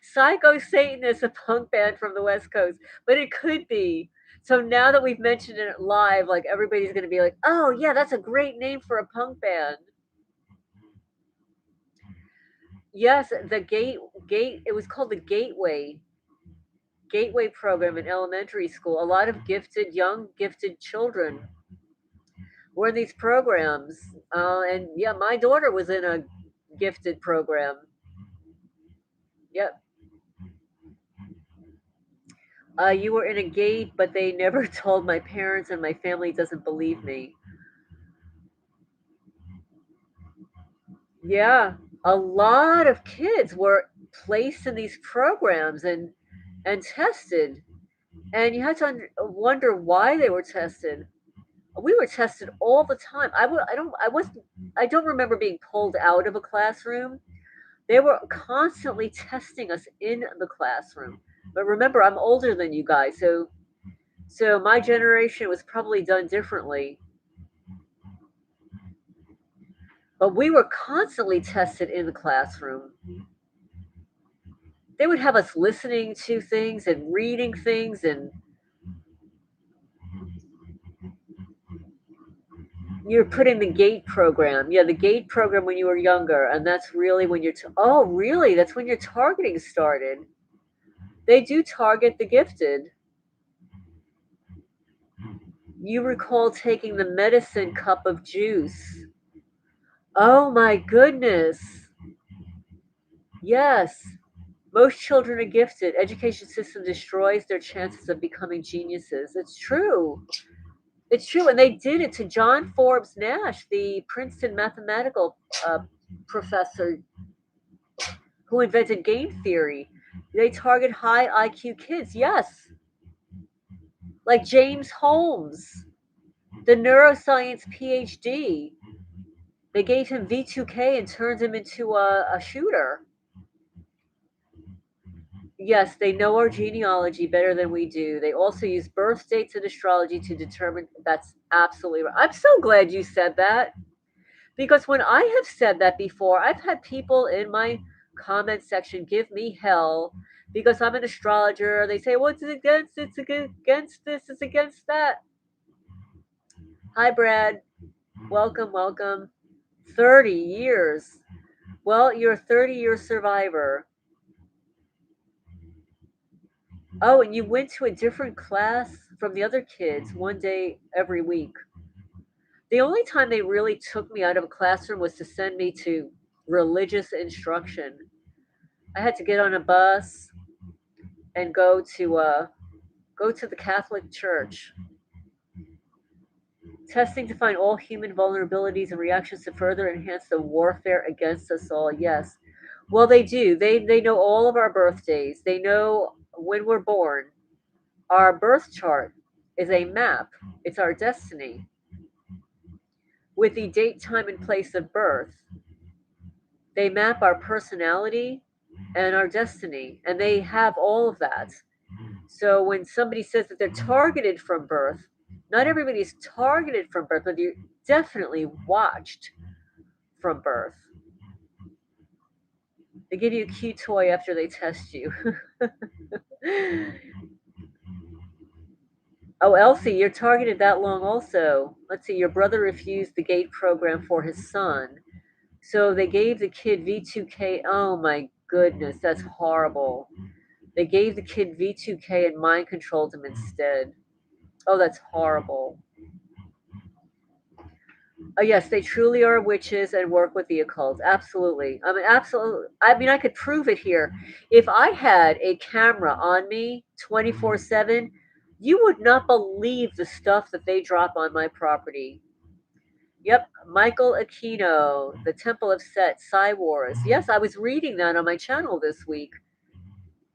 Psycho Satanist, a punk band from the West Coast, but it could be. So now that we've mentioned it live, like everybody's going to be like, "Oh, yeah, that's a great name for a punk band." Yes, the gate. It was called the Gateway program in elementary school. A lot of young gifted children were in these programs, and yeah, my daughter was in a gifted program. Yep. You were in a gate, but they never told my parents, and my family doesn't believe me. Yeah, a lot of kids were placed in these programs and tested, and you had to wonder why they were tested. We were tested all the time. I don't remember being pulled out of a classroom. They were constantly testing us in the classroom. But remember, I'm older than you guys, so my generation was probably done differently. But we were constantly tested in the classroom. They would have us listening to things and reading things, and you're put in the GATE program. Yeah, the GATE program when you were younger, and that's really when oh, really? That's when your targeting started. They do target the gifted. You recall taking the medicine cup of juice. Oh my goodness. Yes. Most children are gifted. Education system destroys their chances of becoming geniuses. It's true. It's true. And they did it to John Forbes Nash, the Princeton mathematical professor who invented game theory. They target high IQ kids. Yes. Like James Holmes, the neuroscience PhD. They gave him V2K and turned him into a shooter. Yes, they know our genealogy better than we do. They also use birth dates and astrology to determine. That's absolutely right. I'm so glad you said that, because when I have said that before, I've had people in my comment section give me hell because I'm an astrologer. They say, "What's it against? It's against this. It's against that." Hi, Brad. Welcome, welcome. 30 years. Well, you're a 30-year survivor. Oh, and you went to a different class from the other kids one day every week. The only time they really took me out of a classroom was to send me to religious instruction. I had to get on a bus and go to the Catholic Church, testing to find all human vulnerabilities and reactions to further enhance the warfare against us all. Yes. Well, they do. They know all of our birthdays. They know when we're born. Our birth chart is a map. It's our destiny with the date, time, and place of birth. They map our personality and our destiny, and they have all of that. So when somebody says that they're targeted from birth, not everybody's targeted from birth, but you're definitely watched from birth. They give you a cute toy after they test you. Oh, Elsie, you're targeted that long also. Let's see, your brother refused the GATE program for his son. So they gave the kid V2K. Oh my goodness, that's horrible. They gave the kid V2K and mind controlled him instead. Oh, that's horrible. Oh yes, they truly are witches and work with the occult. Absolutely. I mean, absolutely. I mean, I could prove it here. If I had a camera on me 24/7, you would not believe the stuff that they drop on my property. Yep, Michael Aquino, The Temple of Set, Psy Wars. Yes, I was reading that on my channel this week.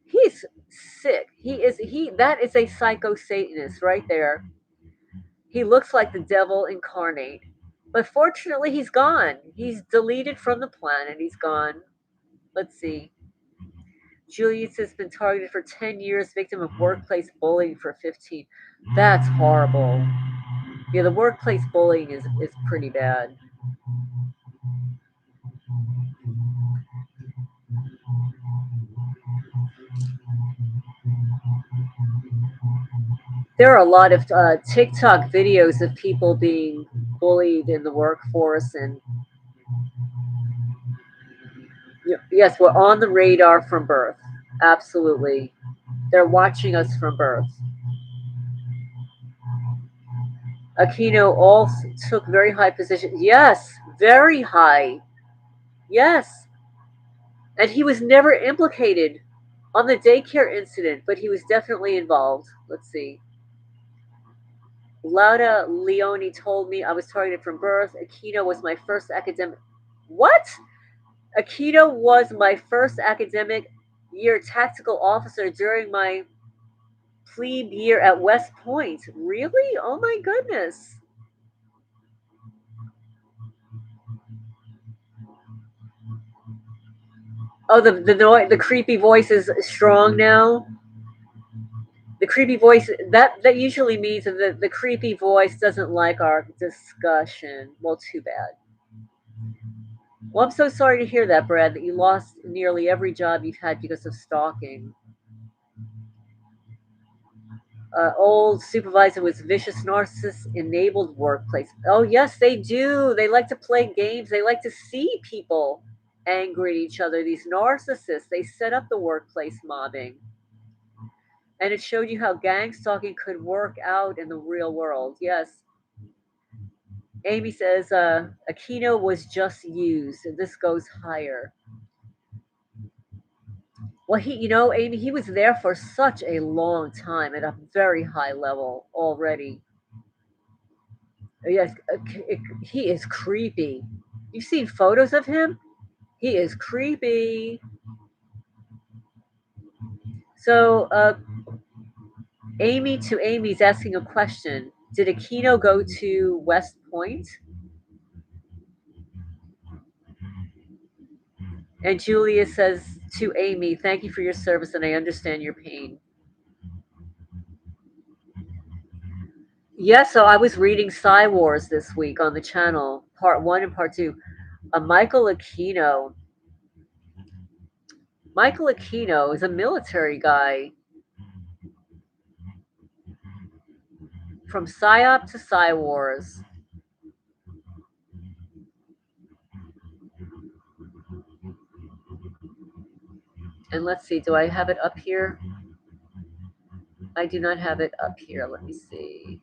He's sick. That is a psycho Satanist right there. He looks like the devil incarnate. But fortunately, he's gone. He's deleted from the planet. He's gone. Let's see. Julius has been targeted for 10 years, victim of workplace bullying for 15. That's horrible. Yeah, the workplace bullying is pretty bad. There are a lot of TikTok videos of people being bullied in the workforce, and yes, we're on the radar from birth. Absolutely, they're watching us from birth. Aquino also took very high positions. Yes, very high. Yes, and he was never implicated on the daycare incident, but he was definitely involved. Let's see. Lauda Leone told me I was targeted from birth. Aquino was my first academic. What? Aquino was my first academic year tactical officer during my plebe year at West Point. Really? Oh my goodness. Oh, the creepy voice is strong now. The creepy voice that usually means that the creepy voice doesn't like our discussion. Well, too bad. Well, I'm so sorry to hear that, Brad, that you lost nearly every job you've had because of stalking. Old supervisor with vicious narcissist enabled workplace. Oh, yes, they do. They like to play games. They like to see people angry at each other. These narcissists, they set up the workplace mobbing. And it showed you how gang stalking could work out in the real world. Yes. Amy says Aquino was just used. This goes higher. Well, Amy, he was there for such a long time at a very high level already. Yes, he is creepy. You've seen photos of him? He is creepy. So, Amy's asking a question. Did Aquino go to West Point? And Julia says to Amy, thank you for your service and I understand your pain. Yeah, so I was reading Psy Wars this week on the channel, part 1 and part 2. Michael Aquino. Michael Aquino is a military guy. From Psy-op to Psy Wars. And let's see, do I have it up here? I do not have it up here. Let me see.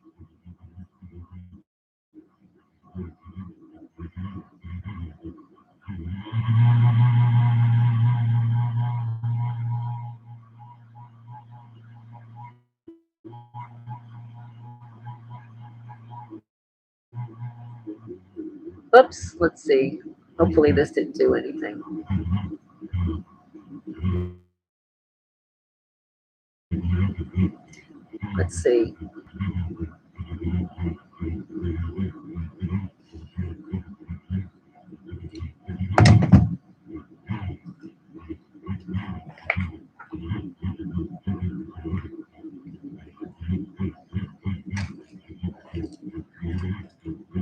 Oops, let's see. Hopefully this didn't do anything. Let's see.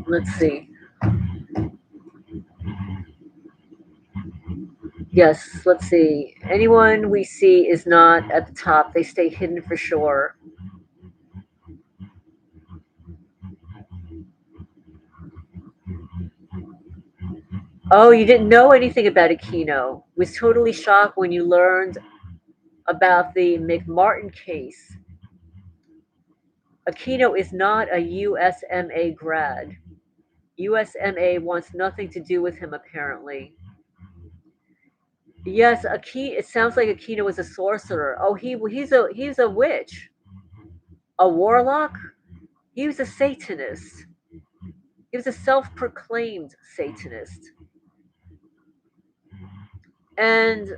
Let's see. Yes, let's see. Anyone we see is not at the top. They stay hidden for sure. Oh, you didn't know anything about Aquino. Was totally shocked when you learned about the McMartin case. Aquino is not a USMA grad. USMA wants nothing to do with him, apparently. Yes, it sounds like Aquino was a sorcerer. Oh, he's a witch, a warlock. He was a Satanist. He was a self-proclaimed Satanist. And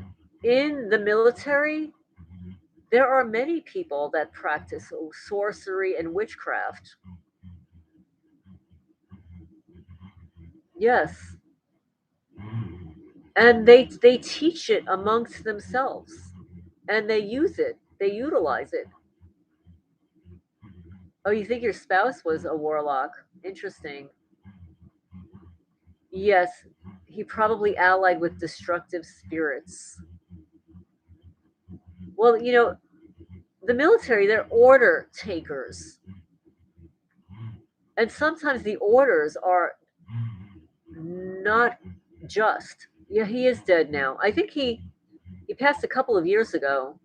in the military, there are many people that practice sorcery and witchcraft. Yes. And they teach it amongst themselves. And they use it. They utilize it. Oh, you think your spouse was a warlock? Interesting. Yes, he probably allied with destructive spirits. Well, the military, they're order takers. And sometimes the orders are not just. Yeah, he is dead now. I think he passed a couple of years ago.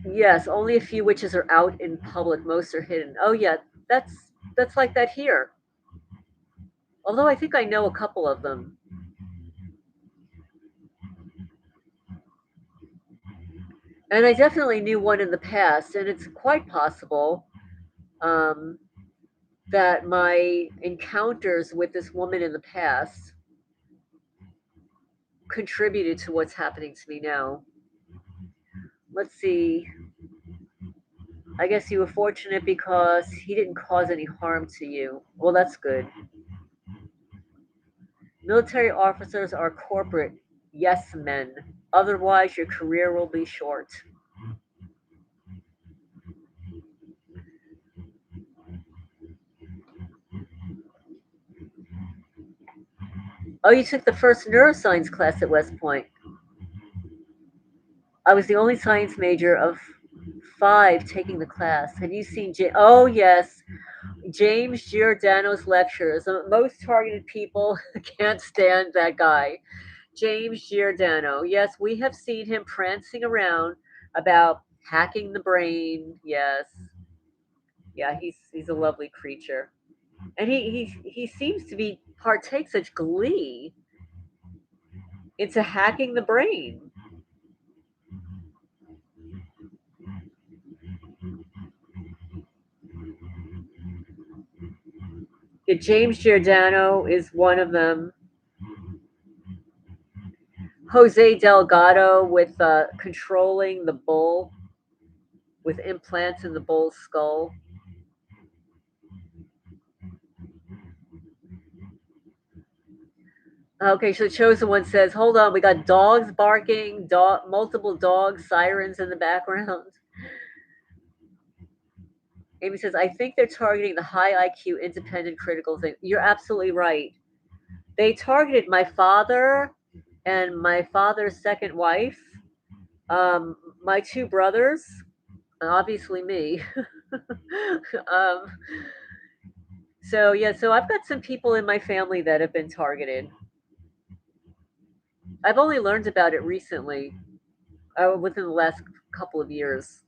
Yes, only a few witches are out in public. Most are hidden. Oh yeah, that's like that here. Although I think I know a couple of them. And I definitely knew one in the past, and it's quite possible um, that my encounters with this woman in the past contributed to what's happening to me now. Let's see. I guess you were fortunate because he didn't cause any harm to you. Well, that's good. Military officers are corporate yes men. Otherwise, your career will be short. Oh, you took the first neuroscience class at West Point. I was the only science major of 5 taking the class. Have you seen Oh, yes. James Giordano's lectures. Most targeted people can't stand that guy. James Giordano. Yes, we have seen him prancing around about hacking the brain. Yes. Yeah, he's a lovely creature. And he seems to be partake such glee into hacking the brain. Yeah, James Giordano is one of them. Jose Delgado with controlling the bull with implants in the bull's skull. Okay, so Chosen One says, hold on, we got dogs barking, multiple dog sirens in the background. Amy says, I think they're targeting the high IQ, independent, critical thing. You're absolutely right. They targeted my father and my father's second wife, my 2 brothers, and obviously me. um, so, yeah, so I've got some people in my family that have been targeted. I've only learned about it recently, within the last couple of years.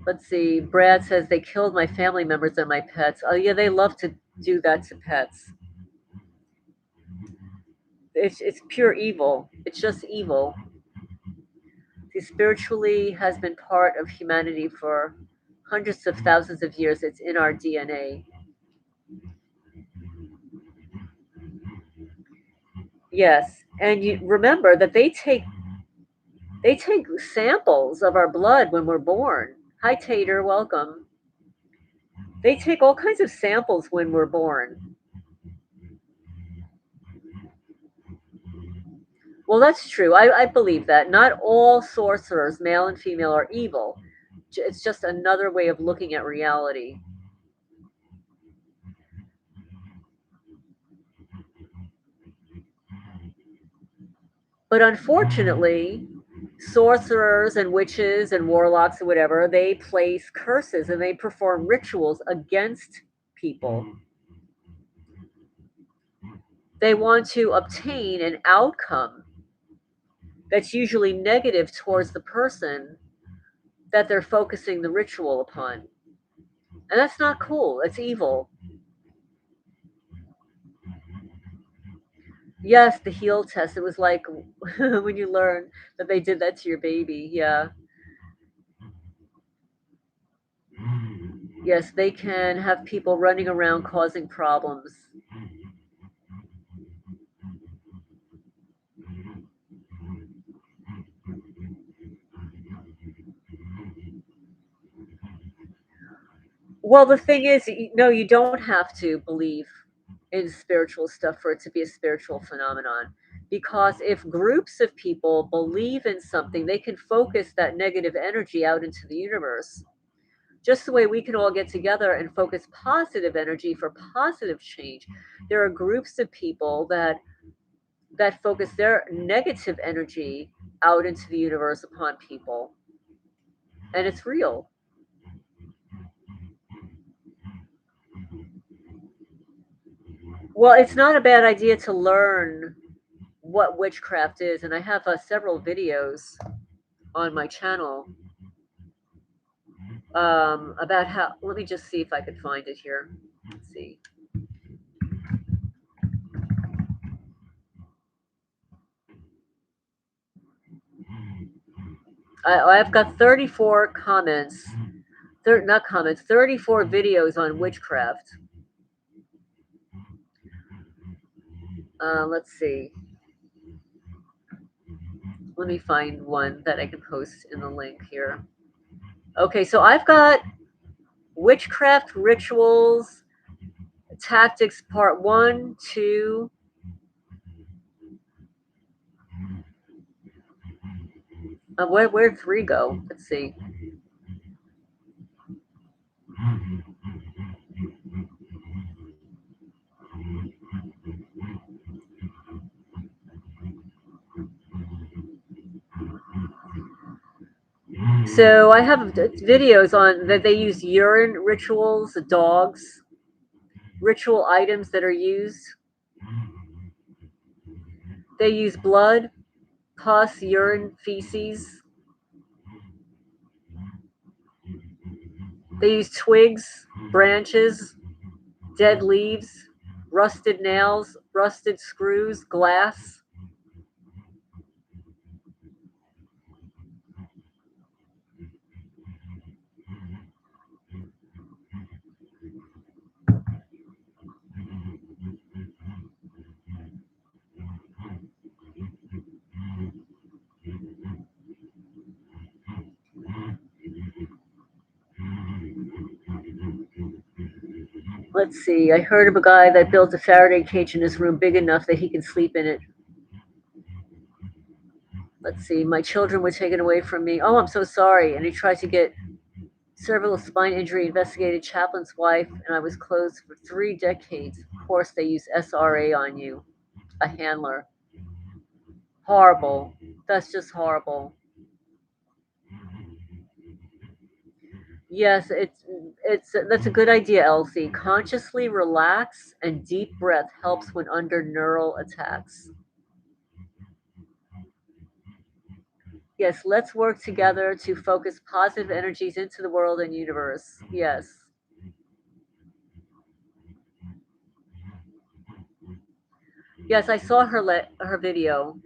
Let's see. Brad says they killed my family members and my pets. Oh, yeah, they love to do that to pets. It's pure evil. It's just evil. See, spiritually has been part of humanity for hundreds of thousands of years. It's in our DNA. Yes, and you remember that they take samples of our blood when we're born. Hi, Tater, welcome. They take all kinds of samples when we're born. Well, that's true. I believe that. Not all sorcerers, male and female, are evil. It's just another way of looking at reality. But unfortunately, sorcerers and witches and warlocks and whatever, they place curses and they perform rituals against people. They want to obtain an outcome that's usually negative towards the person that they're focusing the ritual upon. And that's not cool. It's evil. Yes, the heel test. It was like when you learn that they did that to your baby. Yeah. Yes, they can have people running around causing problems. Well, the thing is, no, you don't have to believe in spiritual stuff for it to be a spiritual phenomenon. Because if groups of people believe in something, they can focus that negative energy out into the universe. Just the way we can all get together and focus positive energy for positive change. There are groups of people that focus their negative energy out into the universe upon people. And it's real. Well, it's not a bad idea to learn what witchcraft is, and I have several videos on my channel about how. Let me just see if I can find it here. Let's see. I've got 34 comments, not comments, 34 videos on witchcraft. Let's see. Let me find one that I can post in the link here. Okay, so I've got witchcraft rituals, tactics part 1, 2. Where'd 3 go? Let's see. So I have videos on that they use urine rituals, dogs, ritual items that are used. They use blood, pus, urine, feces. They use twigs, branches, dead leaves, rusted nails, rusted screws, glass. Let's see. I heard of a guy that built a Faraday cage in his room big enough that he can sleep in it. Let's see. My children were taken away from me. Oh, I'm so sorry. And he tried to get cervical spine injury, investigated chaplain's wife, and I was closed for 3 decades. Of course, they use SRA on you, a handler. Horrible. That's just horrible. Yes, it's that's a good idea, Elsie. Consciously relax and deep breath helps when under neural attacks. Yes, let's work together to focus positive energies into the world and universe. Yes. Yes, I saw her video.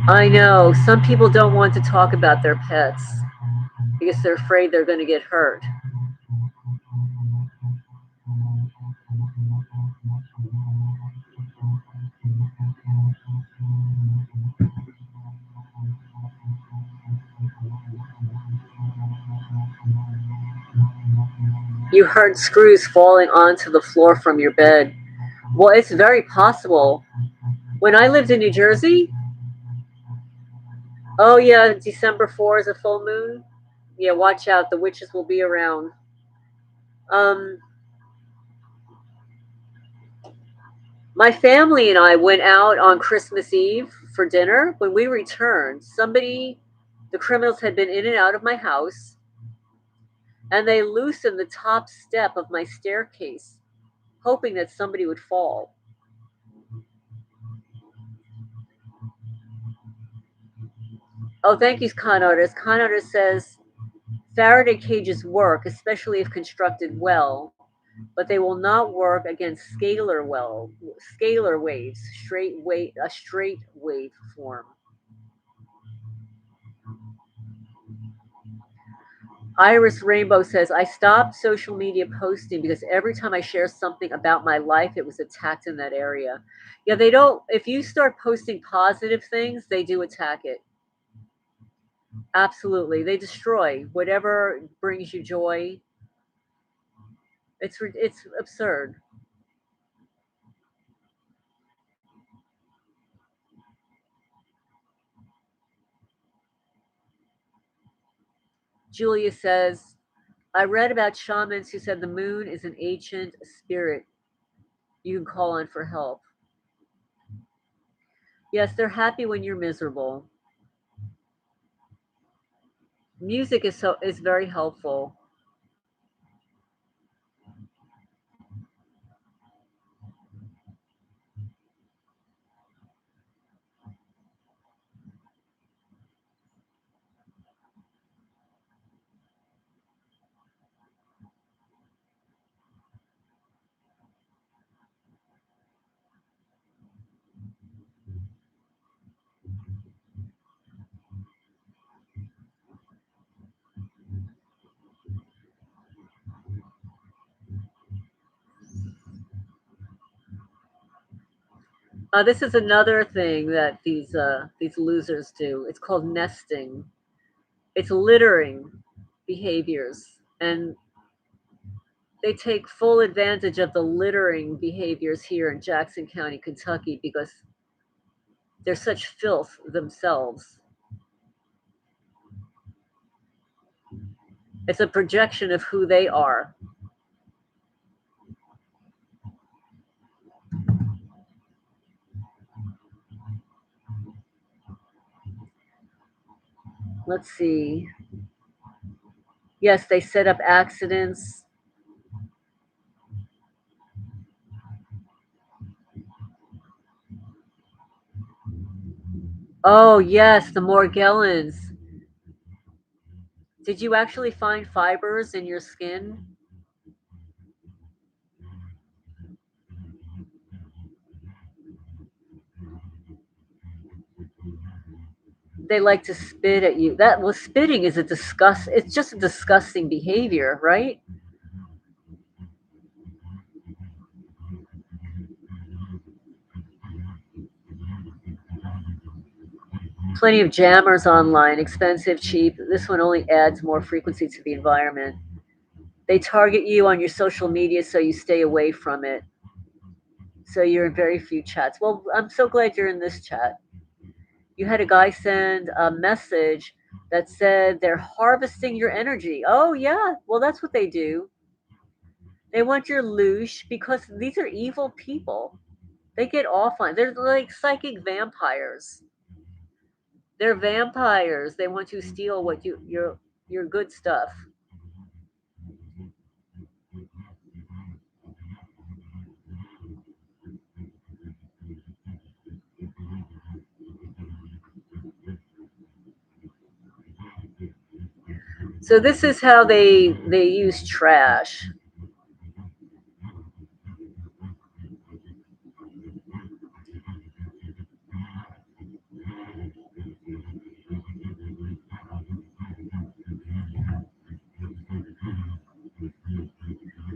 I know some people don't want to talk about their pets because they're afraid they're going to get hurt. You heard screws falling onto the floor from your bed. Well, it's very possible. When I lived in New Jersey, oh yeah, December 4 is a full moon. Yeah, watch out, the witches will be around. Um, my family and I went out on Christmas Eve for dinner. When we returned, the criminals had been in and out of my house, and they loosened the top step of my staircase, hoping that somebody would fall. Oh, thank you, Con Artist. Con Artist says Faraday cages work, especially if constructed well, but they will not work against scalar waves, a straight wave form. Iris Rainbow says, I stopped social media posting because every time I share something about my life, it was attacked in that area. Yeah, they don't, if you start posting positive things, they do attack it. Absolutely. They destroy whatever brings you joy. It's absurd. Julia says, I read about shamans who said the moon is an ancient spirit you can call on for help. Yes, they're happy when you're miserable. Music is very helpful. This is another thing that these losers do. It's called nesting. It's littering behaviors, and they take full advantage of the littering behaviors here in Jackson County, Kentucky, because they're such filth themselves. It's a projection of who they are. Let's see. Yes, they set up accidents. Oh, yes, the Morgellons. Did you actually find fibers in your skin? They like to spit at you. That well, spitting is a disgust. It's just a disgusting behavior, right? Plenty of jammers online, expensive, cheap. This one only adds more frequency to the environment. They target you on your social media so you stay away from it. So you're in very few chats. Well, I'm so glad you're in this chat. You had a guy send a message that said they're harvesting your energy. Oh, yeah. Well, that's what they do. They want your loosh because these are evil people. They get off on. They're like psychic vampires. They're vampires. They want to steal what your good stuff. So this is how they use trash.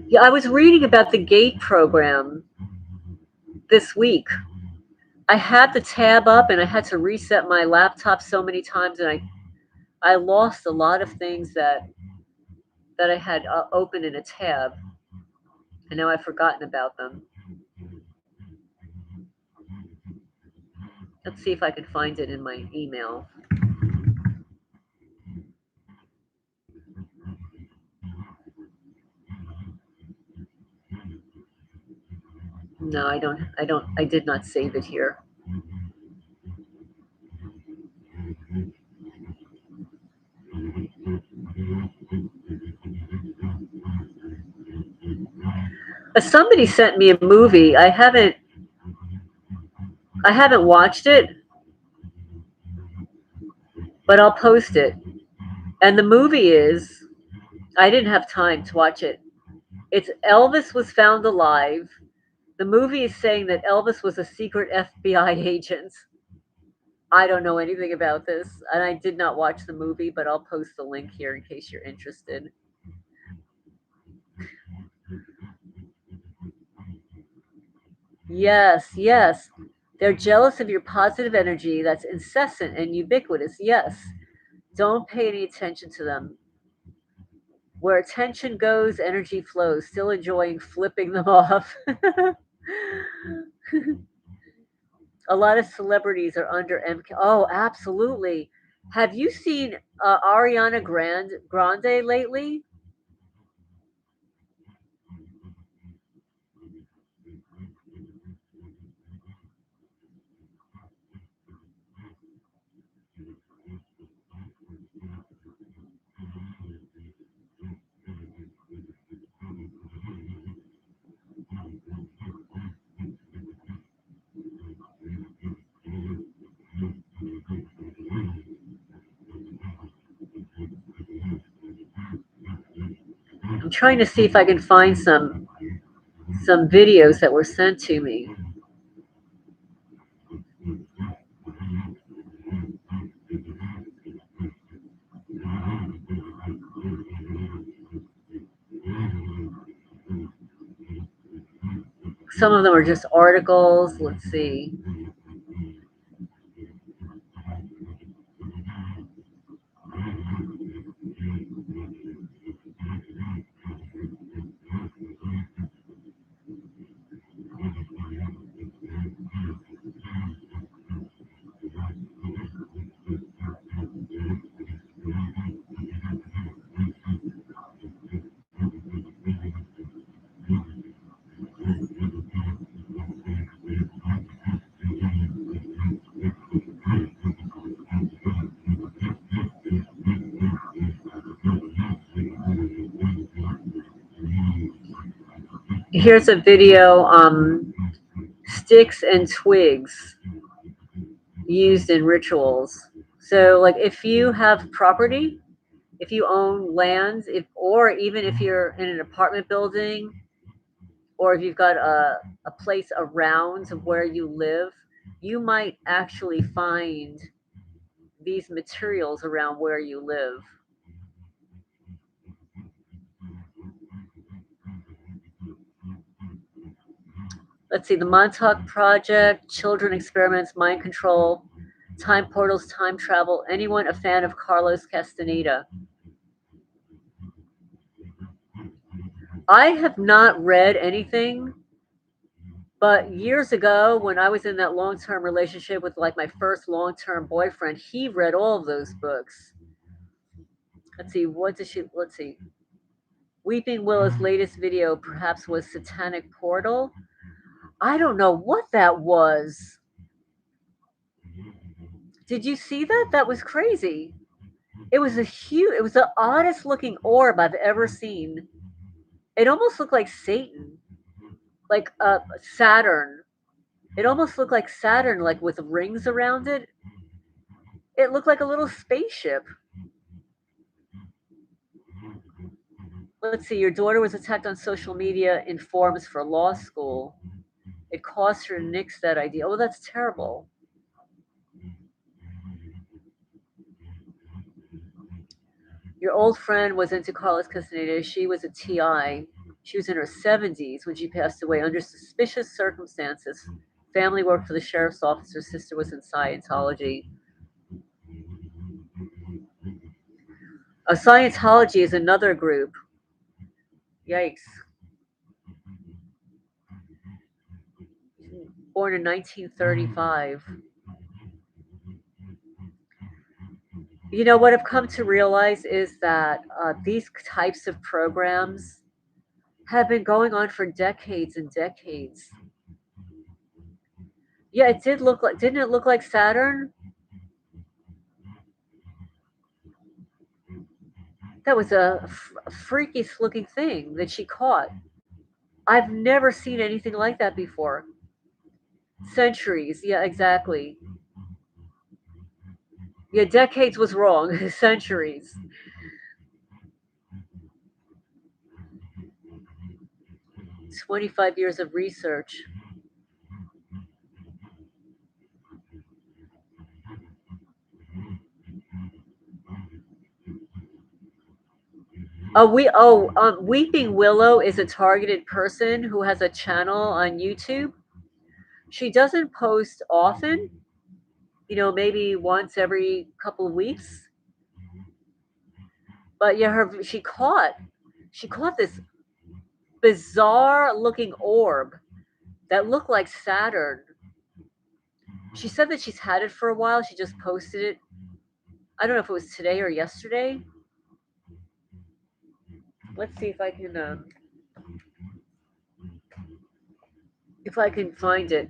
Yeah, I was reading about the GATE program this week. I had the tab up and I had to reset my laptop so many times, and I lost a lot of things that I had open in a tab, and now I've forgotten about them. Let's see if I can find it in my email. No, I did not save it here. Somebody sent me a movie. I haven't watched it, but I'll post it. And the movie is I didn't have time to watch it. It's Elvis was found alive. The movie is saying that Elvis was a secret FBI agent. I don't know anything about this, and I did not watch the movie, but I'll post the link here in case you're interested. Yes, yes. They're jealous of your positive energy that's incessant and ubiquitous. Yes. Don't pay any attention to them. Where attention goes, energy flows. Still enjoying flipping them off. A lot of celebrities are under MK. Oh, absolutely. Have you seen Ariana Grande lately? I'm trying to see if I can find some videos that were sent to me. Some of them are just articles. Let's see. Here's a video, sticks and twigs used in rituals. So like if you have property, if you own land, or even if you're in an apartment building, or if you've got a place around where you live, you might actually find these materials around where you live. Let's see, the Montauk Project, children experiments, mind control, time portals, time travel. Anyone a fan of Carlos Castaneda? I have not read anything, but years ago when I was in that long-term relationship with like my first long-term boyfriend, he read all of those books. Let's see, let's see. Weeping Willow's latest video perhaps was Satanic Portal. I don't know what that was. Did you see that? That was crazy. It was it was the oddest looking orb I've ever seen. It almost looked like Satan, like Saturn. It almost looked like Saturn, like with rings around it. It looked like a little spaceship. Let's see, your daughter was attacked on social media in forums for law school. It caused her to nix that idea. Oh, that's terrible. Your old friend was into Carlos Castaneda. She was a TI. She was in her 70s when she passed away under suspicious circumstances. Family worked for the sheriff's office. Her sister was in Scientology. A Scientology is another group. Yikes. Born in 1935. You know, what I've come to realize is that these types of programs have been going on for decades and decades. Yeah, it did look like, didn't it look like Saturn? That was a freakish looking thing that she caught. I've never seen anything like that before. Centuries, yeah, exactly. Yeah, decades was wrong. Centuries. "25 years of research." Weeping Willow is a targeted person who has a channel on YouTube. She doesn't post often, you know, maybe once every couple of weeks. But yeah, she caught this bizarre looking orb that looked like Saturn. She said that she's had it for a while. She just posted it. I don't know if it was today or yesterday. Let's see if I can find it.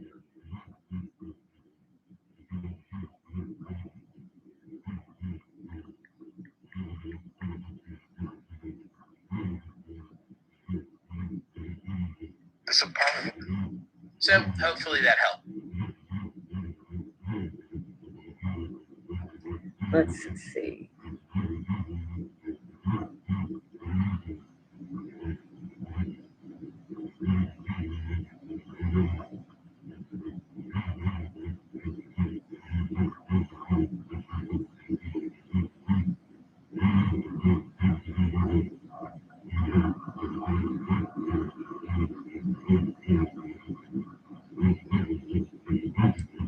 This apartment. So hopefully that helped. Let's see.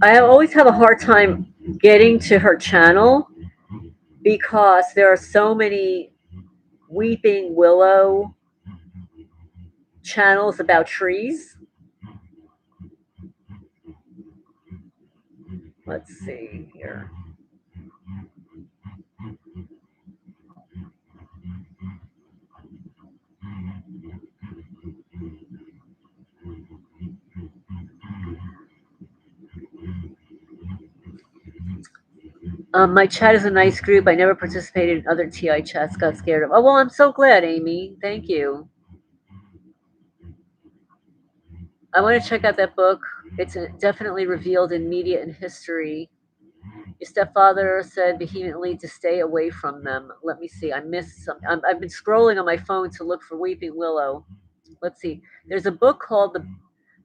I always have a hard time getting to her channel because there are so many Weeping Willow channels about trees. Let's see here. My chat is a nice group. I never participated in other TI chats. Got scared of. Oh well, I'm so glad, Amy. Thank you. I want to check out that book. It's definitely revealed in media and history. Your stepfather said vehemently to stay away from them. Let me see. I missed some. I've been scrolling on my phone to look for Weeping Willow. Let's see. There's a book called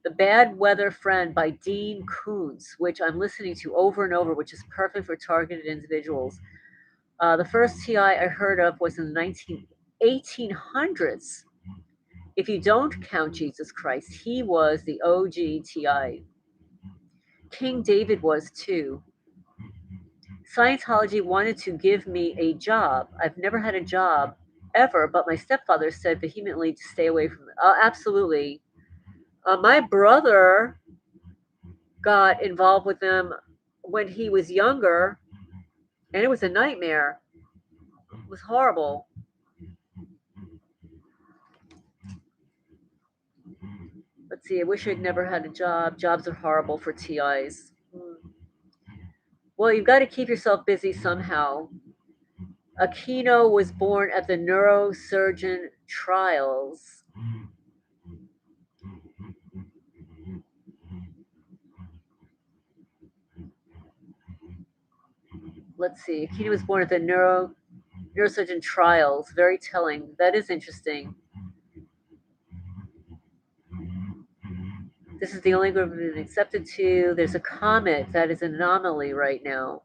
The Bad Weather Friend by Dean Koontz, which I'm listening to over and over, which is perfect for targeted individuals. The first TI I heard of was in the 1800s. If you don't count Jesus Christ, he was the OG TI. King David was too. Scientology wanted to give me a job. I've never had a job ever, but my stepfather said vehemently to stay away from it. Absolutely. My brother got involved with them when he was younger, and it was a nightmare. It was horrible. Let's see. I wish I'd never had a job. Jobs are horrible for TIs. Well, you've got to keep yourself busy somehow. Aquino was born at the neurosurgeon trials. Let's see. Aquino was born at the neurosurgeon trials. Very telling. That is interesting. This is the only group I've been accepted to. There's a comet that is an anomaly right now.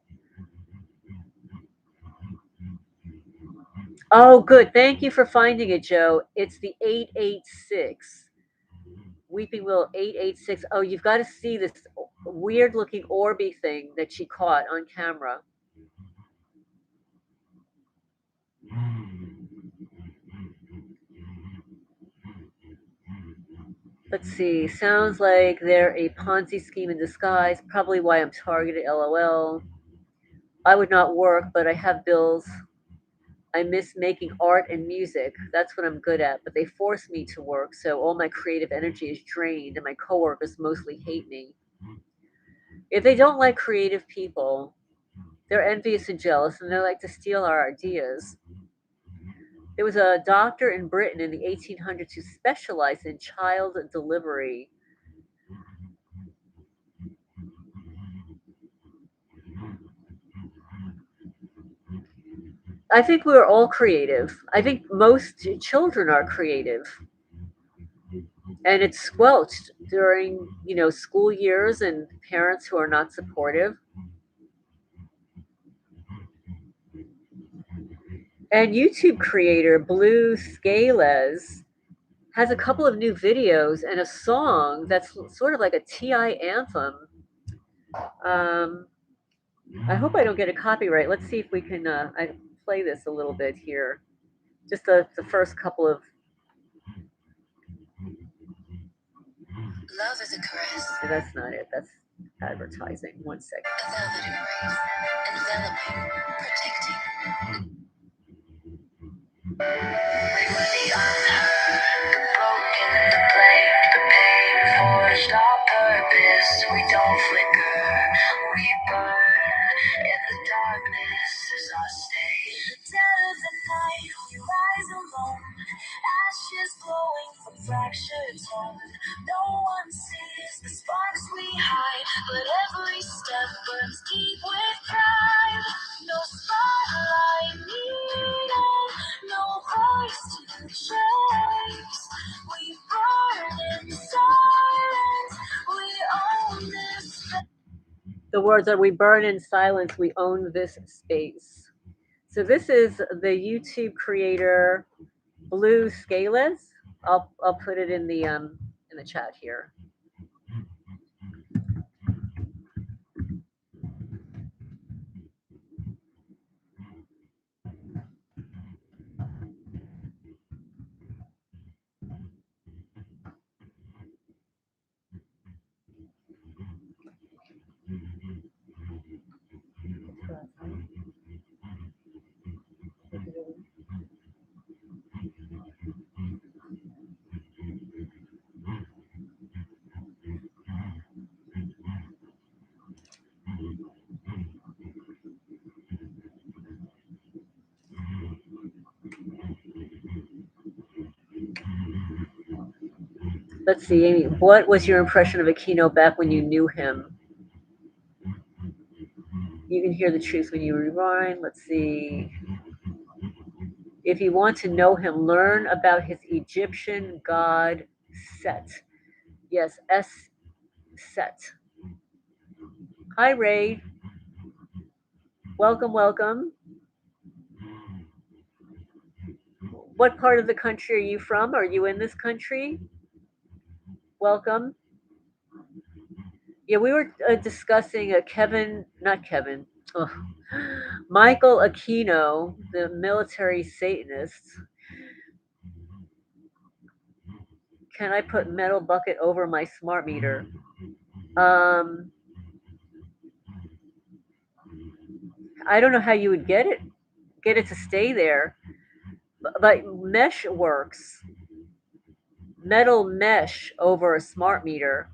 Oh, good. Thank you for finding it, Joe. It's the 886. Weeping Willow 886. Oh, you've got to see this weird looking orby thing that she caught on camera. Let's see. Sounds like they're a Ponzi scheme in disguise. Probably why I'm targeted. LOL. I would not work, but I have bills. I miss making art and music. That's what I'm good at, but they force me to work, so all my creative energy is drained, and my coworkers mostly hate me. If they don't like creative people, they're envious and jealous, and they like to steal our ideas. There was a doctor in Britain in the 1800s who specialized in child delivery. I think we're all creative. I think most children are creative. And it's squelched during, school years and parents who are not supportive. And YouTube creator Blue-Scalez has a couple of new videos and a song that's sort of like a TI anthem. I hope I don't get a copyright. Let's see if we can I play this a little bit here. Just the first couple of. Love is a caress. That's not it. That's advertising. 1 second. A velvet embrace, enveloping, protecting. We were the unheard, the broken, the blame, the pain, forged our purpose. We don't flicker, we burn in the darkness as our stage. In the dead of the night, we rise alone, ashes glowing from fractured tone. No one sees the sparks we hide, but every step burns deep with pride. No spotlight needed, no voice to chase. We burn in silence, we own this. The words are, we burn in silence, we own this space. So this is the YouTube creator Blue-Scalez. I'll put it in the chat here. Let's see, Amy, what was your impression of Aquino back when you knew him? You can hear the truth when you rewind. Let's see. If you want to know him, learn about his Egyptian god Set. Yes, Set. Hi, Ray. Welcome, welcome. What part of the country are you from? Are you in this country? Welcome. Yeah, we were discussing not Kevin, ugh, Michael Aquino, the military Satanist. Can I put metal bucket over my smart meter? I don't know how you would get it to stay there, but mesh works. Metal mesh over a smart meter.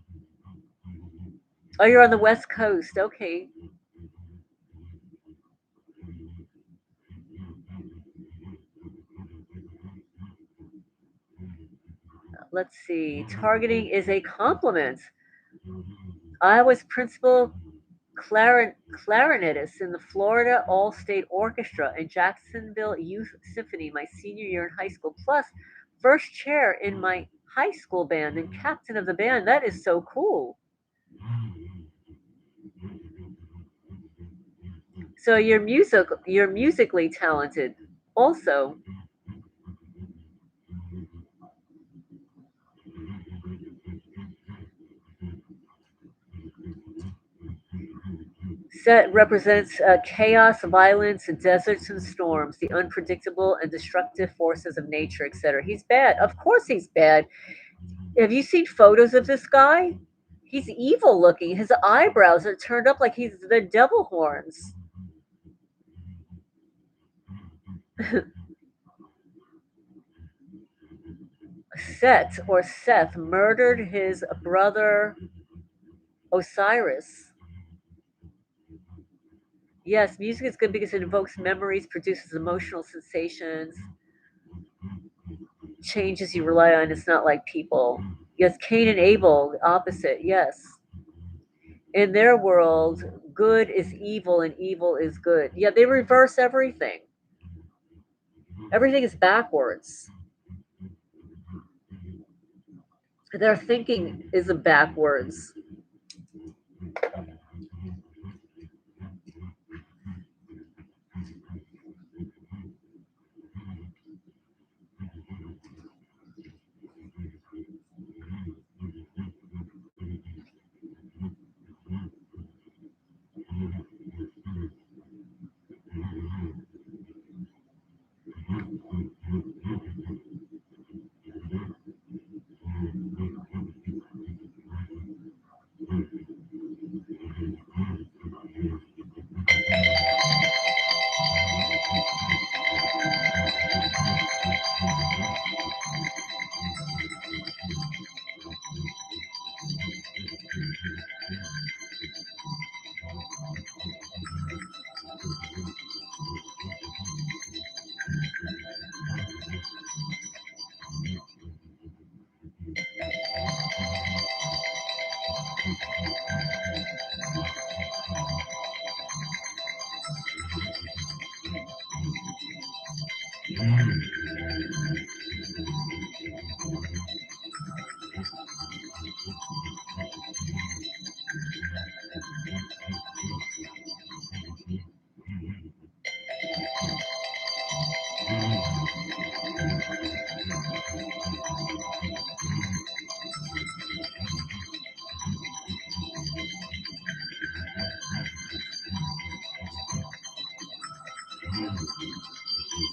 Oh, you're on the West Coast. Okay. Let's see. Targeting is a compliment. I was principal clarinetist in the Florida All-State Orchestra and Jacksonville Youth Symphony my senior year in high school, plus first chair in my high school band and captain of the band. That is so cool. So you're musically talented also. Set represents chaos, violence, deserts and storms, the unpredictable and destructive forces of nature, etc. He's bad. Of course he's bad. Have you seen photos of this guy? He's evil looking. His eyebrows are turned up like he's the devil horns. Set or Seth murdered his brother Osiris. Yes, music is good because it evokes memories, produces emotional sensations, changes you rely on. It's not like people. Yes, Cain and Abel, the opposite. Yes. In their world, good is evil and evil is good. Yeah, they reverse everything. Everything is backwards. Their thinking is backwards.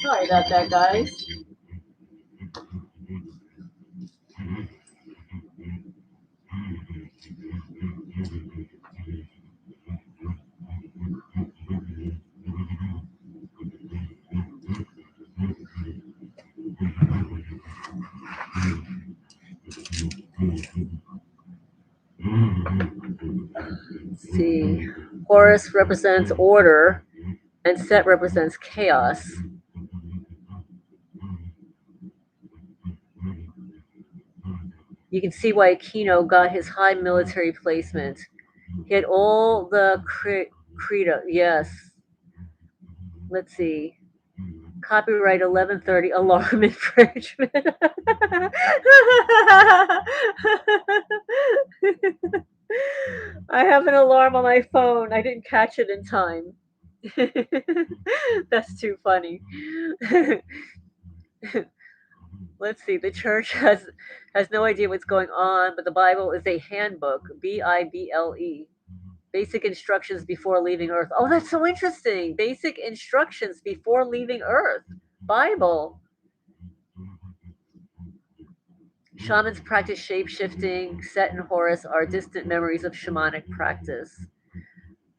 Sorry about that, guys. Let's see. Horus represents order, and Set represents chaos. You can see why Aquino got his high military placement. He had all the credo. Yes. Let's see. Copyright 11:30 alarm infringement. I have an alarm on my phone. I didn't catch it in time. That's too funny. Let's see. The church has no idea what's going on, but the Bible is a handbook. Bible. Basic instructions before leaving Earth. Oh, that's so interesting. Basic instructions before leaving Earth. Bible. Shamans practice shape shifting. Set and Horus are distant memories of shamanic practice.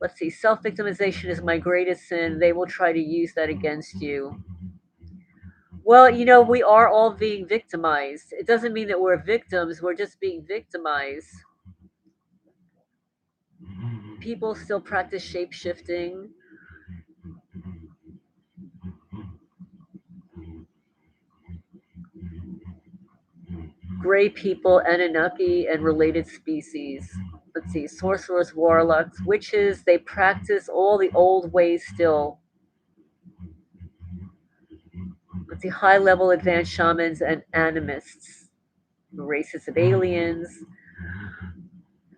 Let's see. Self victimization is my greatest sin. They will try to use that against you. Well, we are all being victimized. It doesn't mean that we're victims, we're just being victimized. People still practice shape shifting. Gray people, Anunnaki, and related species. Let's see, sorcerers, warlocks, witches, they practice all the old ways still. Let's see, high level advanced shamans and animists, races of aliens.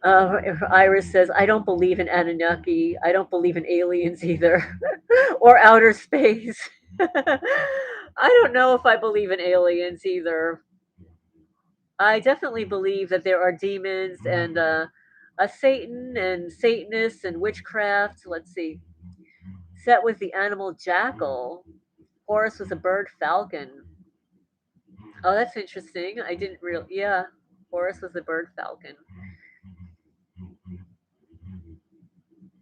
Iris says, I don't believe in Anunnaki. I don't believe in aliens either, or outer space. I don't know if I believe in aliens either. I definitely believe that there are demons and a Satan and Satanists and witchcraft. Let's see. Set with the animal jackal. Horus was a bird falcon. Oh, that's interesting. I didn't real. Yeah, Horus was a bird falcon.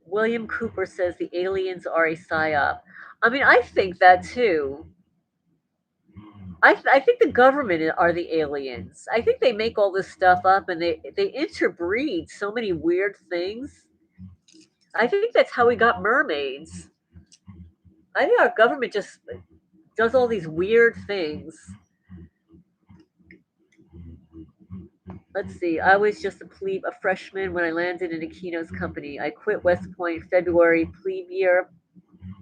William Cooper says the aliens are a psy-op. I mean, I think that too. I think the government are the aliens. I think they make all this stuff up and they interbreed so many weird things. I think that's how we got mermaids. I think our government just does all these weird things. Let's see. I was just a plebe, a freshman when I landed in Aquino's company. I quit West Point February plebe year.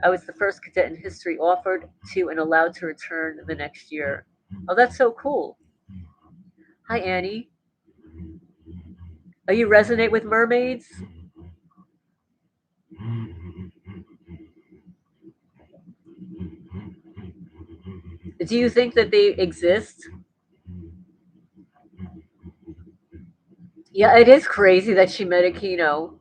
I was the first cadet in history offered to and allowed to return the next year. Oh, that's so cool. Hi, Annie. Are you resonate with mermaids? Do you think that they exist? Yeah, it is crazy that she met Aquino.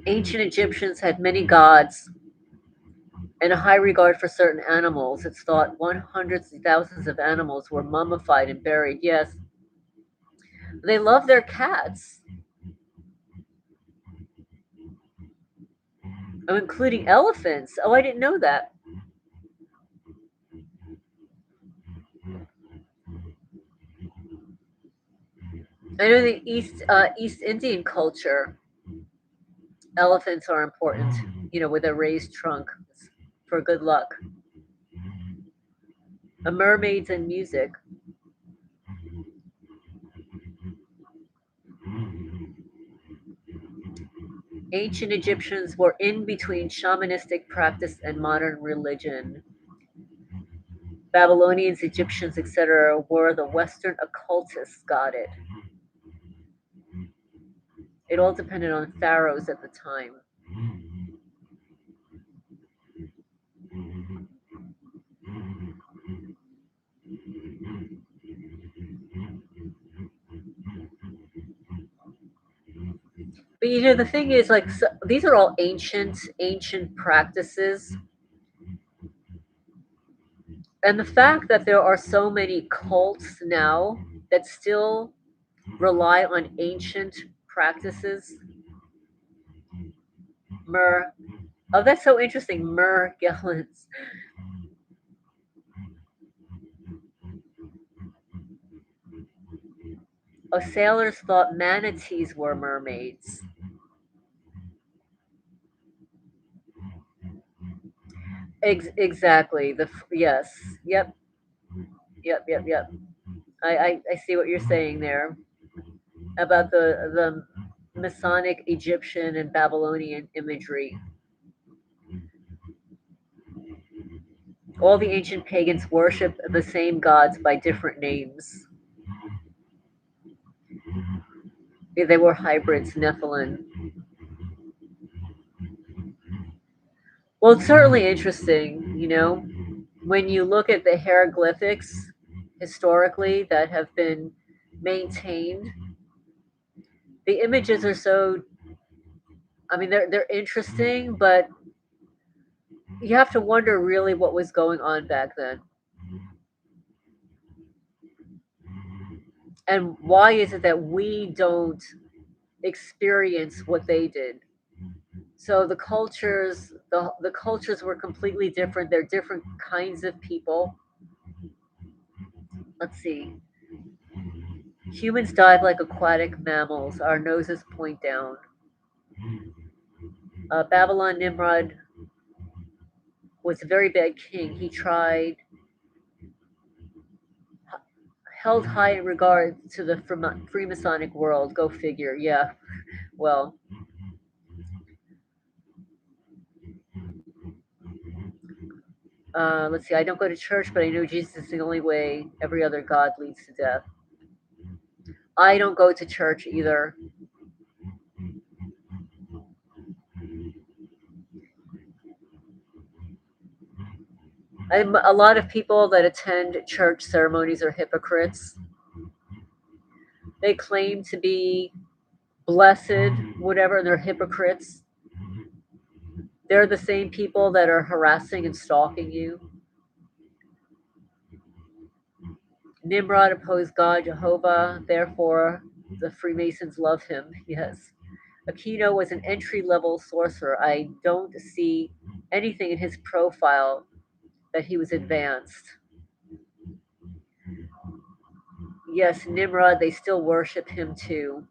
Ancient Egyptians had many gods and a high regard for certain animals. It's thought hundreds of thousands of animals were mummified and buried. Yes, they love their cats, including elephants. Oh, I didn't know that. I know the East Indian culture, elephants are important. With a raised trunk for good luck. A mermaids and music. Ancient Egyptians were in between shamanistic practice and modern religion. Babylonians, Egyptians, etc., were the Western occultists got it. It all depended on pharaohs at the time. But the thing is, like, so, these are all ancient practices. And the fact that there are so many cults now that still rely on ancient practices. Mer. Oh, that's so interesting. Gellens. Oh, sailors thought manatees were mermaids. Exactly. Yes. Yep. Yep. Yep. Yep. I see what you're saying there about the Masonic Egyptian and Babylonian imagery. All the ancient pagans worship the same gods by different names. They were hybrids, Nephilim. Well, it's certainly interesting, when you look at the hieroglyphics historically that have been maintained, the images are so, I mean, they're interesting, but you have to wonder really what was going on back then. And why is it that we don't experience what they did? So the cultures were completely different. They're different kinds of people. Let's see. Humans dive like aquatic mammals. Our noses point down. Babylon Nimrod was a very bad king. He tried, held high in regard to the Freemasonic world. Go figure. Yeah. Well, let's see. I don't go to church, but I know Jesus is the only way. Every other God leads to death. I don't go to church either. A lot of people that attend church ceremonies are hypocrites. They claim to be blessed, whatever, and they're hypocrites. They're the same people that are harassing and stalking you. Nimrod opposed God, Jehovah, therefore the Freemasons love him. Yes. Aquino was an entry level sorcerer. I don't see anything in his profile that he was advanced. Yes, Nimrod, they still worship him too.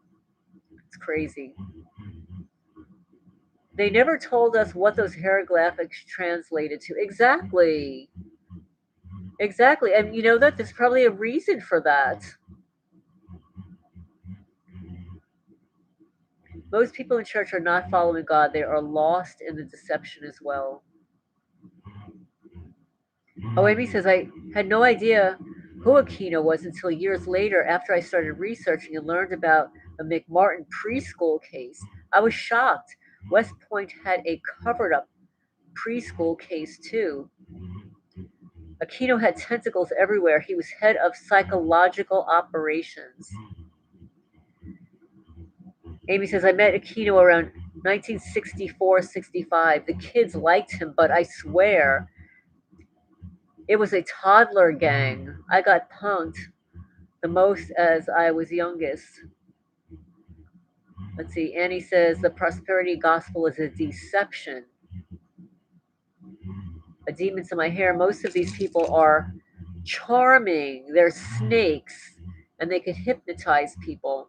It's crazy. They never told us what those hieroglyphics translated to. Exactly. Exactly. And you know that there's probably a reason for that. Most people in church are not following God, they are lost in the deception as well. Oh, Amy says, I had no idea who Aquino was until years later after I started researching and learned about the McMartin preschool case. I was shocked. West Point had a covered up preschool case too. Aquino had tentacles everywhere. He was head of psychological operations. Amy says, I met Aquino around 1964-65. The kids liked him, but I swear it was a toddler gang. I got punked the most as I was youngest. Let's see. Annie says, the prosperity gospel is a deception. A demon's in my hair. Most of these people are charming. They're snakes, and they can hypnotize people.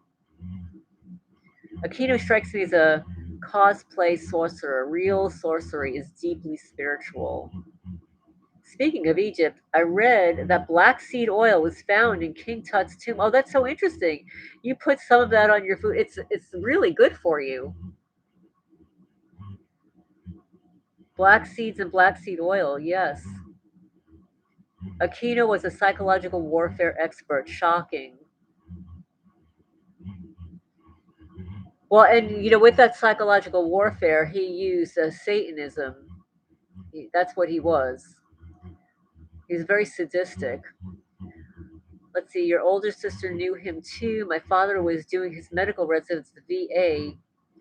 Aquino strikes me as a cosplay sorcerer. Real sorcery is deeply spiritual. Speaking of Egypt, I read that black seed oil was found in King Tut's tomb. Oh, that's so interesting. You put some of that on your food. It's really good for you. Black seeds and black seed oil, yes. Aquino was a psychological warfare expert. Shocking. Well, and with that psychological warfare, he used Satanism. That's what he was. He was very sadistic. Let's see, your older sister knew him too. My father was doing his medical residence at the VA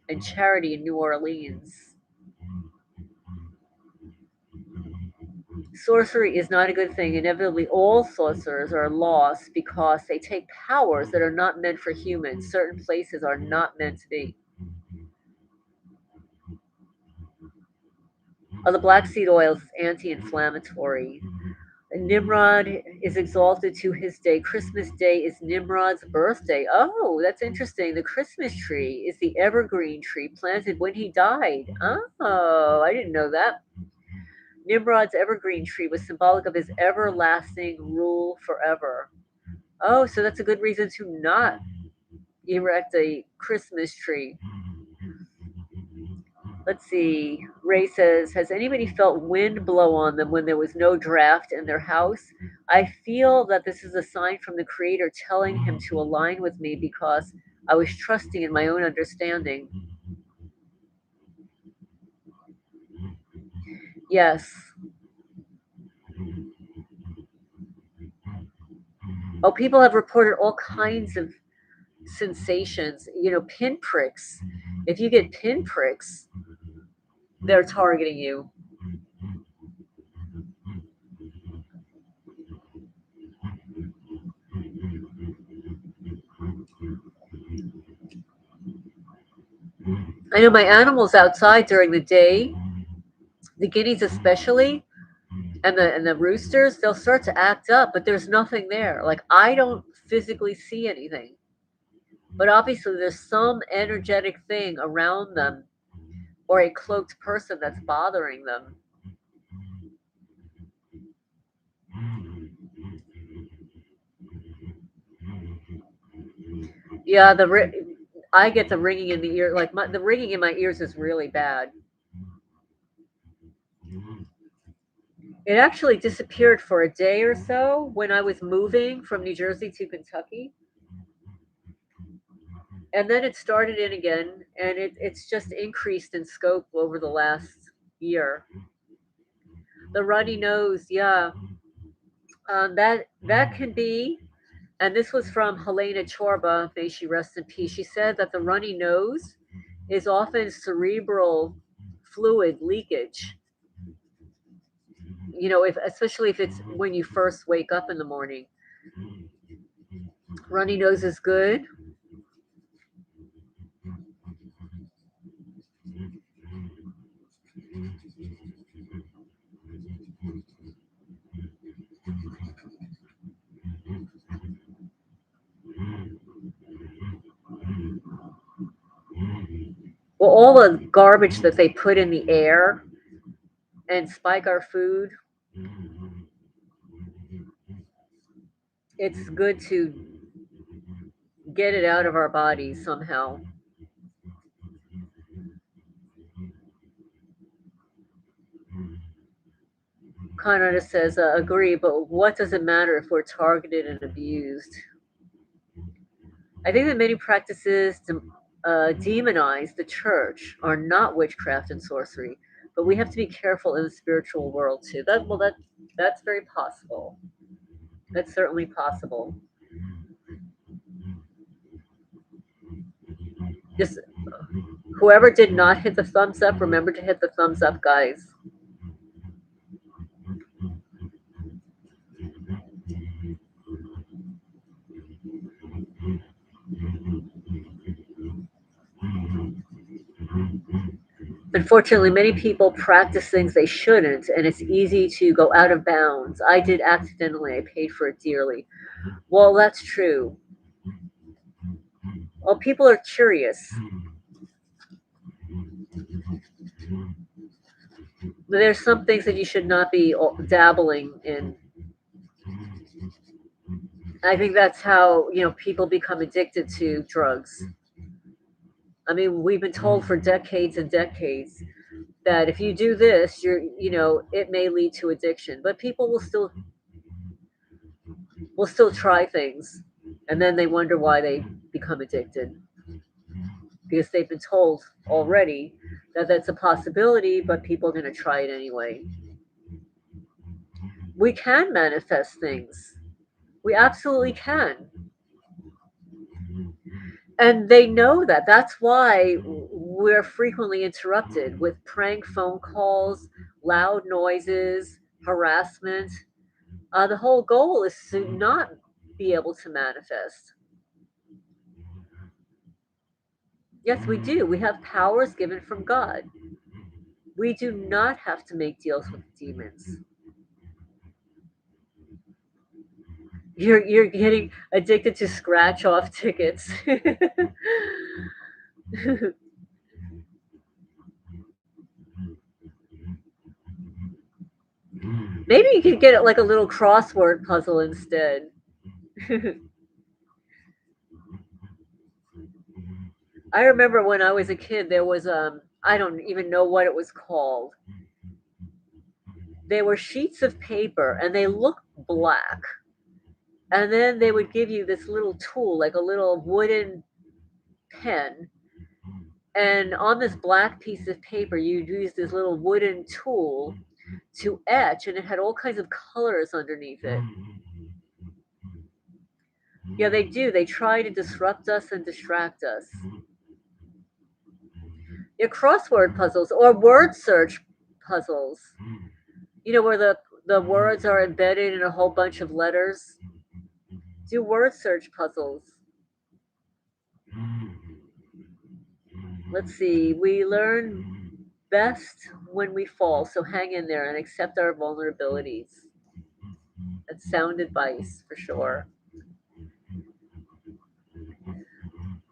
and charity in New Orleans. Sorcery is not a good thing. Inevitably, all sorcerers are lost because they take powers that are not meant for humans. Certain places are not meant to be. The black seed oil is anti-inflammatory. Nimrod is exalted to his day. Christmas Day is Nimrod's birthday. Oh, that's interesting. The Christmas tree is the evergreen tree planted when he died. Oh, I didn't know that. Nimrod's evergreen tree was symbolic of his everlasting rule forever. Oh, so that's a good reason to not erect a Christmas tree. Let's see. Ray says, has anybody felt wind blow on them when there was no draft in their house? I feel that this is a sign from the Creator telling him to align with me because I was trusting in my own understanding. Yes. Oh, people have reported all kinds of sensations, pinpricks. If you get pinpricks, they're targeting you. I know my animals outside during the day, the guineas especially, and the roosters, they'll start to act up, but there's nothing there. Like I don't physically see anything. But obviously there's some energetic thing around them or a cloaked person that's bothering them. Yeah, I get the ringing in the ear. Like the ringing in my ears is really bad. It actually disappeared for a day or so when I was moving from New Jersey to Kentucky. And then it started in again, and it's just increased in scope over the last year. The runny nose, yeah, that can be. And this was from Helena Chorba, may she rest in peace. She said that the runny nose is often cerebral fluid leakage. If especially if it's when you first wake up in the morning. Runny nose is good. Well, all the garbage that they put in the air and spike our food, it's good to get it out of our bodies somehow. Conrad says, agree, but what does it matter if we're targeted and abused? I think that many practices demonize the church are not witchcraft and sorcery, but we have to be careful in the spiritual world too. That's very possible. That's certainly possible. Just whoever did not hit the thumbs up, remember to hit the thumbs up, guys. Unfortunately, many people practice things they shouldn't, and it's easy to go out of bounds. I did accidentally, I paid for it dearly. Well, that's true. Well, people are curious. There's some things that you should not be dabbling in. I think that's how, people become addicted to drugs. I mean, we've been told for decades and decades that if you do this, it may lead to addiction. But people will still try things, and then they wonder why they become addicted because they've been told already that that's a possibility, but people are going to try it anyway. We can manifest things. We absolutely can. And they know that. That's why we're frequently interrupted with prank phone calls, loud noises, harassment. The whole goal is to not be able to manifest. Yes, we do. We have powers given from God. We do not have to make deals with demons. You're getting addicted to scratch off tickets. Maybe you could get it like a little crossword puzzle instead. I remember when I was a kid, there was I don't even know what it was called. They were sheets of paper and they looked black. And then they would give you this little tool, like a little wooden pen. And on this black piece of paper, you'd use this little wooden tool to etch, and it had all kinds of colors underneath it. Yeah, they do. They try to disrupt us and distract us. Yeah, crossword puzzles or word search puzzles. You know, where the words are embedded in a whole bunch of letters. Do word search puzzles. Let's see. We learn best when we fall, so hang in there and accept our vulnerabilities. That's sound advice for sure.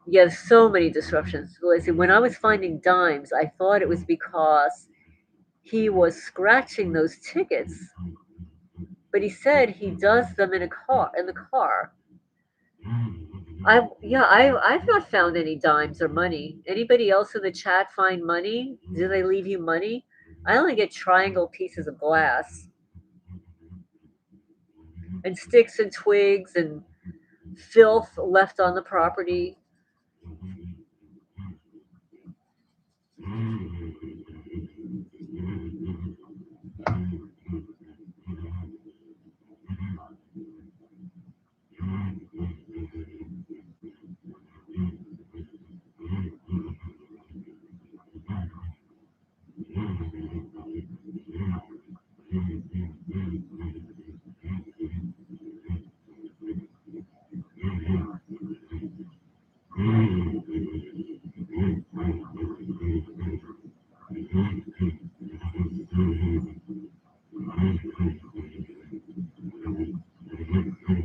Yeah, so many disruptions. Let's see. When I was finding dimes, I thought it was because he was scratching those tickets, but he said he does them in the car. I've not found any dimes or money. Anybody else in the chat find money? Do they leave you money? I only get triangle pieces of glass and sticks and twigs and filth left on the property.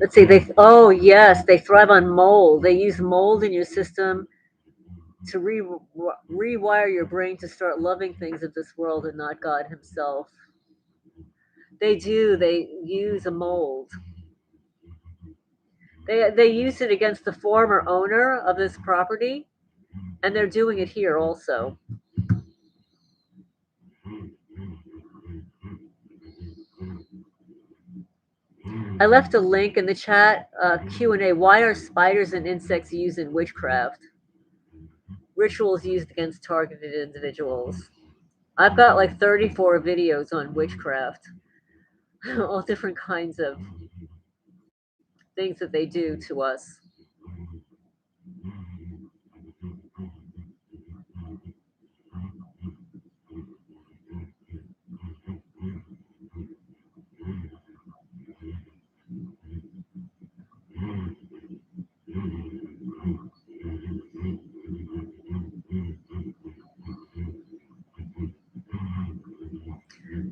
Let's see, oh yes, they thrive on mold. They use mold in your system to rewire your brain to start loving things of this world and not God Himself. They do. They use a mold. They use it against the former owner of this property, and they're doing it here also. I left a link in the chat Q&A. Why are spiders and insects used in witchcraft? Rituals used against targeted individuals. I've got like 34 videos on witchcraft, all different kinds of things that they do to us.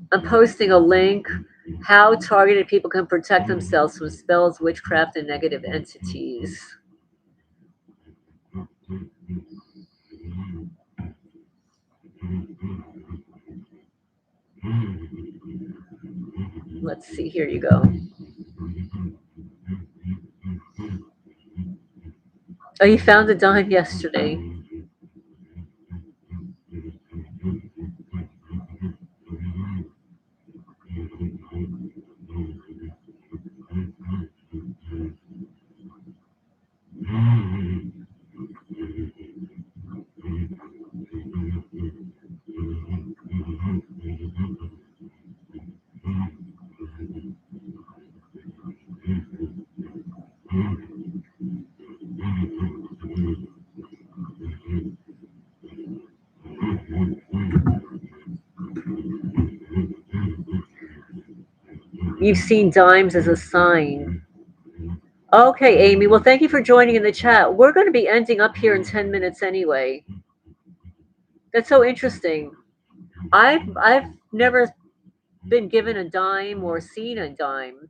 I'm posting a link how targeted people can protect themselves from spells, witchcraft, and negative entities. Let's see, here you go. Oh, you found the dime yesterday. You've seen dimes as a sign. Okay, Amy. Well, thank you for joining in the chat. We're going to be ending up here in 10 minutes anyway. That's so interesting. I've never been given a dime or seen a dime.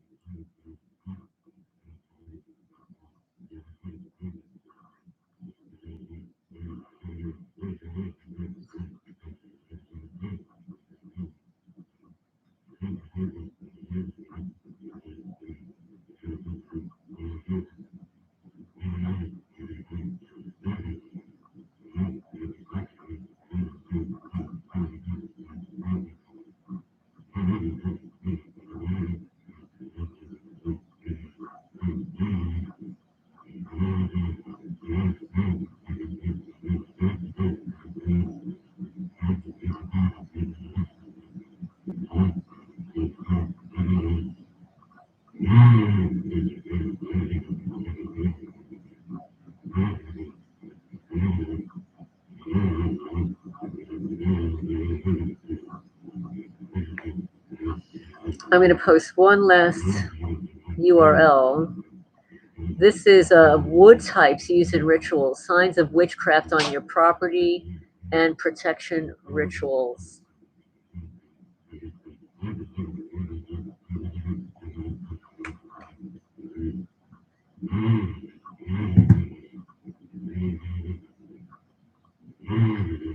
I'm going to post one last URL. This is wood types used in rituals, signs of witchcraft on your property, and protection rituals.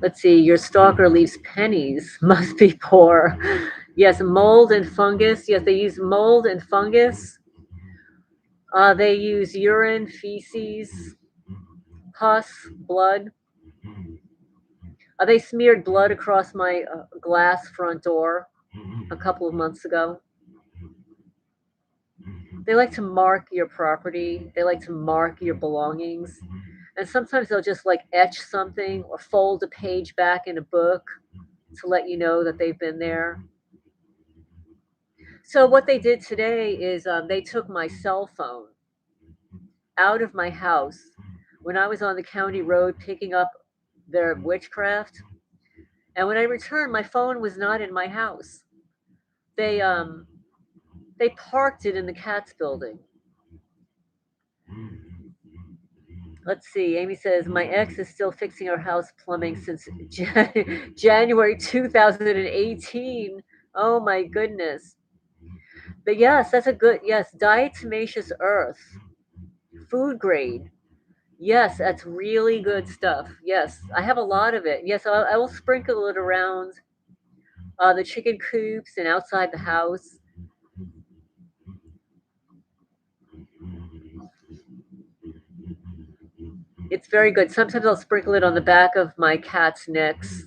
Let's see, your stalker leaves pennies. Must be poor. Yes, mold and fungus. Yes, they use mold and fungus. They use urine, feces, pus, blood. They smeared blood across my glass front door a couple of months ago. They like to mark your property. They like to mark your belongings. And sometimes they'll just like etch something or fold a page back in a book to let you know that they've been there. So what they did today is they took my cell phone out of my house when I was on the county road picking up their witchcraft. And when I returned, my phone was not in my house. They parked it in the Cats building. Let's see. Amy says my ex is still fixing our house plumbing since January 2018. Oh my goodness. But yes, that's a good yes. Diatomaceous earth, food grade. Yes, that's really good stuff. Yes, I have a lot of it. Yes, I will sprinkle it around the chicken coops and outside the house. It's very good. Sometimes I'll sprinkle it on the back of my cat's necks.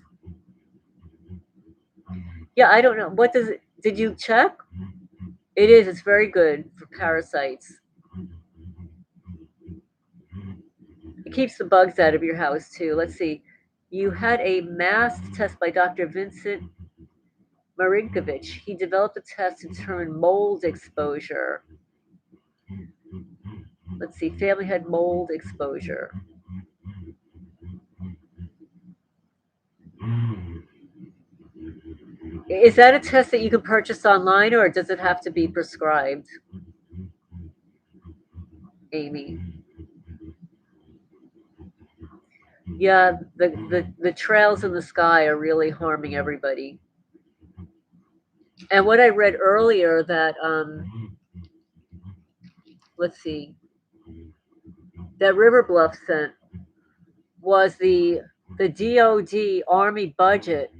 Yeah, I don't know. What does it, did you check? It is. It's very good for parasites. It keeps the bugs out of your house too. Let's see. You had a masked test by Dr. Vincent Marinkovich. He developed a test to determine mold exposure. Let's see. Family had mold exposure. Is that a test that you can purchase online or does it have to be prescribed? Amy. Yeah, the trails in the sky are really harming everybody. And what I read earlier that let's see, that River Bluff sent was the DOD Army budget.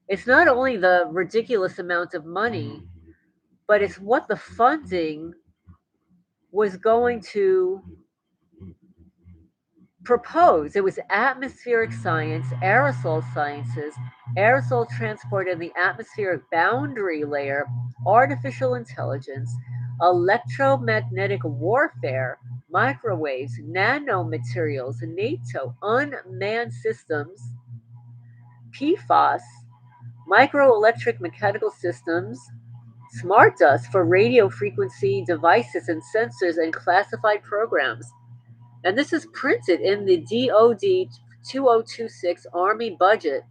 It's not only the ridiculous amount of money, but it's what the funding was going to propose. It was atmospheric science, aerosol sciences, aerosol transport in the atmospheric boundary layer, artificial intelligence, electromagnetic warfare, microwaves, nanomaterials, NATO, unmanned systems, PFAS, microelectric mechanical systems, smart dust for radio frequency devices and sensors and classified programs. And this is printed in the DOD 2026 Army budget.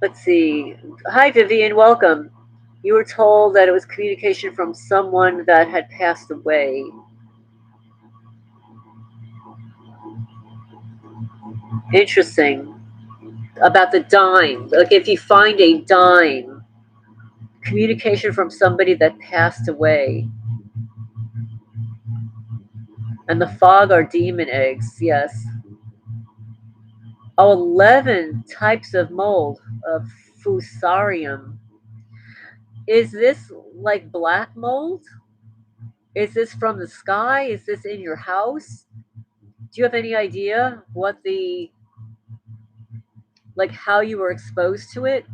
Let's see. Hi, Vivian. Welcome. You were told that it was communication from someone that had passed away. Interesting. About the dime. Like if you find a dime, communication from somebody that passed away. And the fog are demon eggs, yes. Oh, 11 types of mold of fusarium. Is this like black mold? Is this from the sky? Is this in your house? Do you have any idea what the, like how you were exposed to it?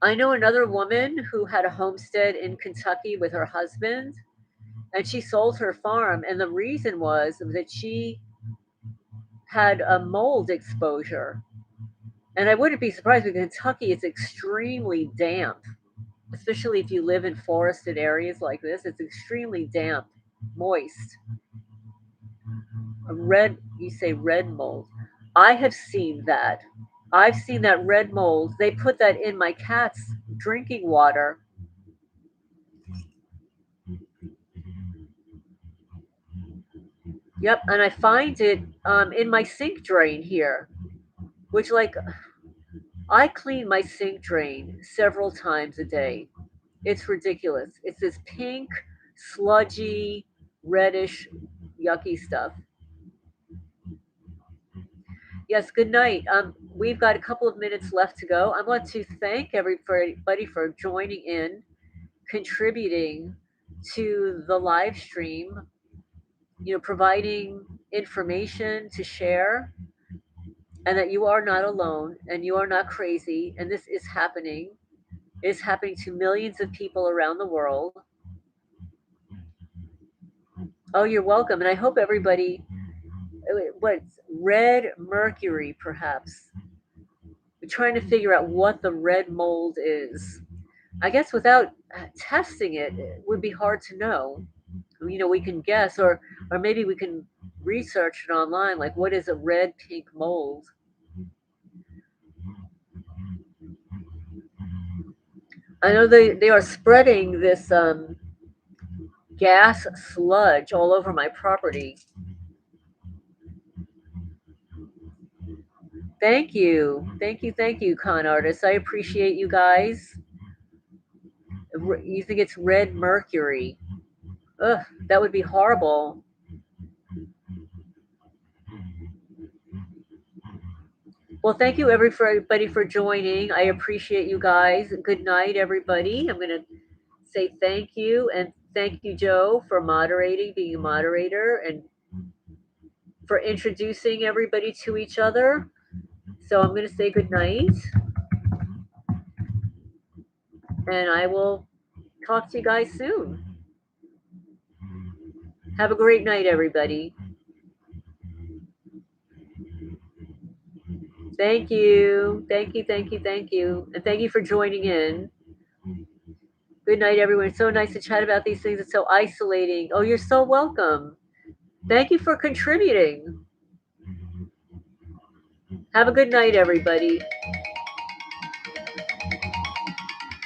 I know another woman who had a homestead in Kentucky with her husband, and she sold her farm, and the reason was that she had a mold exposure. And I wouldn't be surprised because Kentucky is extremely damp, especially if you live in forested areas like this. It's extremely damp, moist. red, you say red mold. I have seen that. I've seen that red mold. They put that in my cat's drinking water. Yep, and I find it in my sink drain here, which, like, I clean my sink drain several times a day. It's ridiculous. It's this pink, sludgy, reddish, yucky stuff. Yes, good night. We've got a couple of minutes left to go. I want to thank everybody for joining in, contributing to the live stream, providing information to share, and that you are not alone and you are not crazy, and this is happening. It is happening to millions of people around the world. Oh, you're welcome. And I hope everybody, what's red mercury, perhaps? We're trying to figure out what the red mold is. I guess without testing it, it would be hard to know. We can guess, or maybe we can research it online. Like, what is a red pink mold? I know they are spreading this gas sludge all over my property. Thank you, con artists. I appreciate you guys. You think it's red mercury? Ugh, that would be horrible. Well, thank you everybody for joining. I appreciate you guys. Good night, everybody. I'm gonna say thank you, and thank you, Joe, for moderating, being a moderator, and for introducing everybody to each other. So I'm gonna say good night, and I will talk to you guys soon. Have a great night, everybody. Thank you. Thank you. And thank you for joining in. Good night, everyone. It's so nice to chat about these things. It's so isolating. Oh, you're so welcome. Thank you for contributing. Have a good night, everybody.